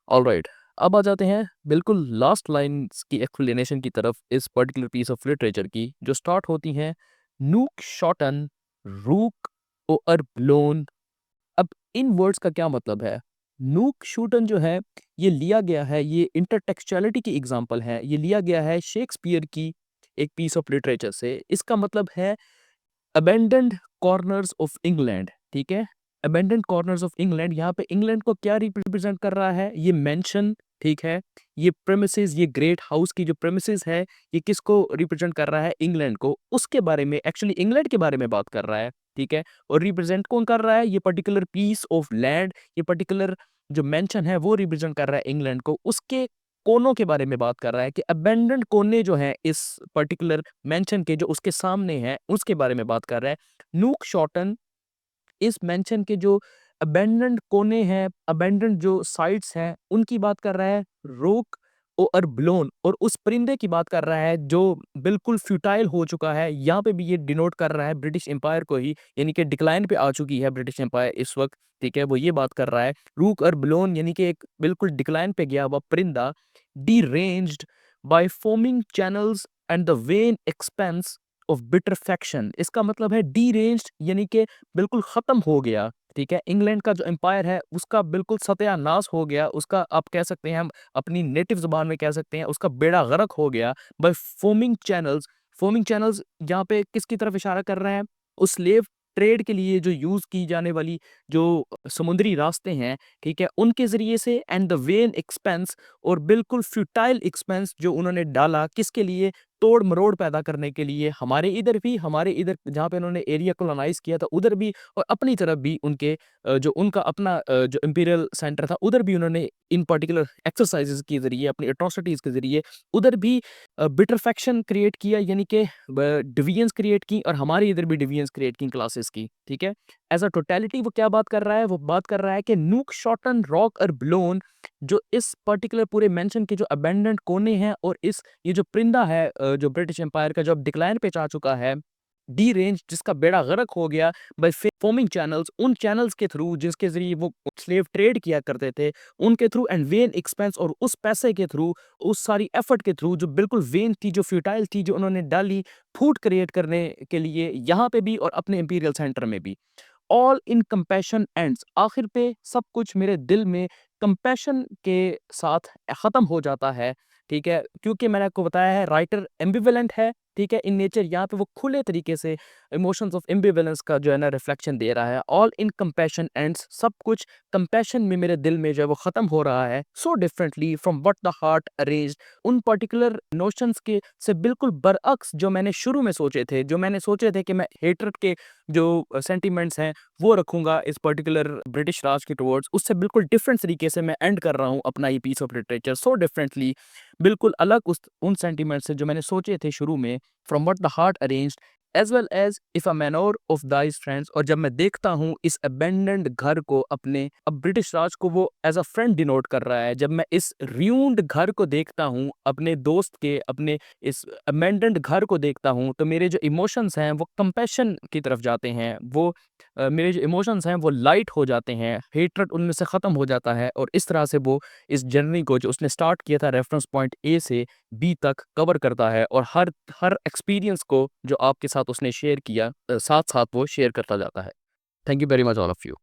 All right. अब आ जाते हैं बिल्कुल लास्ट लाइन्स की एक्सप्लेनेशन की तरफ इस पर्टिकुलर पीस ऑफ लिटरेचर की, जो स्टार्ट होती हैं नूक शॉटन रूक ओर ब्लोन। अब इन वर्ड्स का क्या मतलब है? नूक शूटन जो है ये लिया गया है, ये इंटरटेक्सचुअलिटी की एग्जांपल है, ये लिया गया है शेक्सपियर की एक पीस ऑफ लिटरेचर से। इसका मतलब है अबेंडन्ड कॉर्नर्स ऑफ इंग्लैंड, ठीक है। अबेंडन्ड कॉर्नर्स ऑफ इंग्लैंड, यहाँ पे इंग्लैंड को क्या रिप्रेजेंट कर रहा है? ये मेंशन, ठीक है। ये प्रेमिसेस, ये ग्रेट हाउस की जो प्रेमिसेस है, ये किसको रिप्रेजेंट कर रहा है? इंग्लैंड को। उसके बारे में, एक्चुअली इंग्लैंड के बारे में बात कर रहा है, ठीक है। और रिप्रेजेंट कौन कर रहा है? ये पर्टिकुलर पीस ऑफ लैंड, ये पर्टिकुलर जो मेंशन है वो रिप्रेजेंट कर रहा है इंग्लैंड को। उसके कोनों के बारे में बात कर रहा है कि अबेंडेंड कोने जो हैं इस पर्टिकुलर मेंशन के, जो उसके सामने हैं, उसके बारे में बात कर रहा है। नूक शॉटन इस मेंशन के जो अबेंडेंड कोने हैं, अबेंडेंड जो साइट्स हैं, उनकी बात कर रहा है। रोक और ब्लोन, और उस परिंदे की बात कर रहा है जो बिल्कुल फ्यूटाइल हो चुका है। यहाँ पे भी ये डिनोट कर रहा है ब्रिटिश एम्पायर को ही, यानी कि डिक्लाइन पे आ चुकी है ब्रिटिश एम्पायर इस वक्त, ठीक है। वो ये बात कर रहा है। रूक और ब्लोन यानी कि एक बिल्कुल डिक्लाइन पे गया हुआ परिंदा, deranged by foaming channels and the vain expanse of bittrefaction। इसका मतलब है deranged यानी कि बिल्कुल खत्म हो गया, ठीक है। इंग्लैंड का जो एम्पायर है उसका बिल्कुल सत्यानाश हो गया, उसका आप कह सकते हैं, हम अपनी नेटिव जुबान में कह सकते हैं, उसका बेड़ा गर्क हो गया bye foaming channels. Foaming channels यहाँ पे किसकी तरफ इशारा कर रहे हैं? उस स्लेव ट्रेड के लिए जो यूज की जाने वाली जो समुद्री रास्ते हैं, ठीक है, उनके जरिए से। एंड द वेन एक्सपेंस, और बिल्कुल फ्यूटाइल एक्सपेंस जो उन्होंने डाला, किसके लिए? तोड़ मरोड़ पैदा करने के लिए। हमारे इधर भी, हमारे इधर जहाँ पे उन्होंने एरिया कोलोनाइज किया था उधर भी, और अपनी तरफ भी उनके जो उनका अपना जो इंपीरियल सेंटर था उधर भी उन्होंने इन पर्टिकुलर एक्सरसाइजेज के जरिए, अपनी एट्रोसिटीज के जरिए उधर भी बिटरफेक्शन क्रिएट किया, यानी कि डिवीजन्स क्रिएट की, और हमारे इधर भी डिवीजन्स क्रिएट की क्लासेस की, ठीक है। एज अ टोटलिटी वो क्या बात कर रहा है? वो बात कर रहा है कि नूक शॉटन रॉक और ब्लोन, जो इस पर्टिकुलर पूरे मेंशन के जो अबेंडेंट कोने हैं, और इस ये जो परिंदा है जो ब्रिटिश एम्पायर का जो अब डिक्लाइन पे जा चुका है, डी रेंज जिसका बेड़ा गर्क हो गया बाय फॉर्मिंग चैनल्स, उन चैनल्स के थ्रू जिसके जरिए वो स्लेव ट्रेड किया करते थे, उनके थ्रू। एंड वेन एक्सपेंस, और उस पैसे के थ्रू, उस सारी एफर्ट के थ्रू जो बिल्कुल वेन थी, जो फ्यूटाइल थी, जो उन्होंने डाली फूड क्रिएट करने के लिए यहाँ पे भी और अपने इंपीरियल सेंटर में भी। ऑल इन कंपैशन एंड्स, आखिर पे सब कुछ मेरे दिल में कंपैशन के साथ खत्म हो जाता है, ठीक है। क्योंकि मैंने आपको बताया है राइटर एम्बिवेलेंट है, ठीक है, इन नेचर। यहाँ पे वो खुले तरीके से इमोशंस ऑफ एम्बिवेलेंस का जो है ना रिफ्लेक्शन दे रहा है। ऑल इन कंपैशन एंड्स, सब कुछ कंपैशन में मेरे दिल में जो है वो खत्म हो रहा है। So differently from what the heart arranged, उन पर्टिकुलर नोशंस के से बिल्कुल बरअक्स जो मैंने शुरू में सोचे थे, जो मैंने सोचे थे कि मैं हेटरेट के जो सेंटिमेंट्स हैं वो रखूंगा इस पर्टिकुलर ब्रिटिश राज के टुवर्ड्स, उससे बिल्कुल डिफरेंट तरीके से मैं एंड कर रहा हूँ अपना ये piece of literature. So differently, बिल्कुल अलग उस उन सेंटिमेंट से जो मैंने सोचे थे शुरू में, from what the heart arranged as well as if a manor of thy friends. और जब मैं देखता हूँ इस अबेंडेंड घर को अपने, अब ब्रिटिश राज को वो एज अ फ्रेंड डिनोट कर रहा है, जब मैं इस र्यून्ड घर को देखता हूँ अपने दोस्त के, अपने इस अबेंडेंड घर को देखता हूँ, तो मेरे जो इमोशंस हैं वो कंपैशन की तरफ जाते हैं, वो मेरे जो इमोशंस हैं वो लाइट हो जाते हैं, हेट्रेड उनमें से ख़त्म हो जाता है। और इस तरह से वो इस जर्नी को जो उसने स्टार्ट किया था रेफरेंस पॉइंट ए से बी तक कवर करता है, और हर हर एक्सपीरियंस को जो आपके साथ उसने शेयर किया साथ साथ वो शेयर करता जाता है। Thank you very much all of you.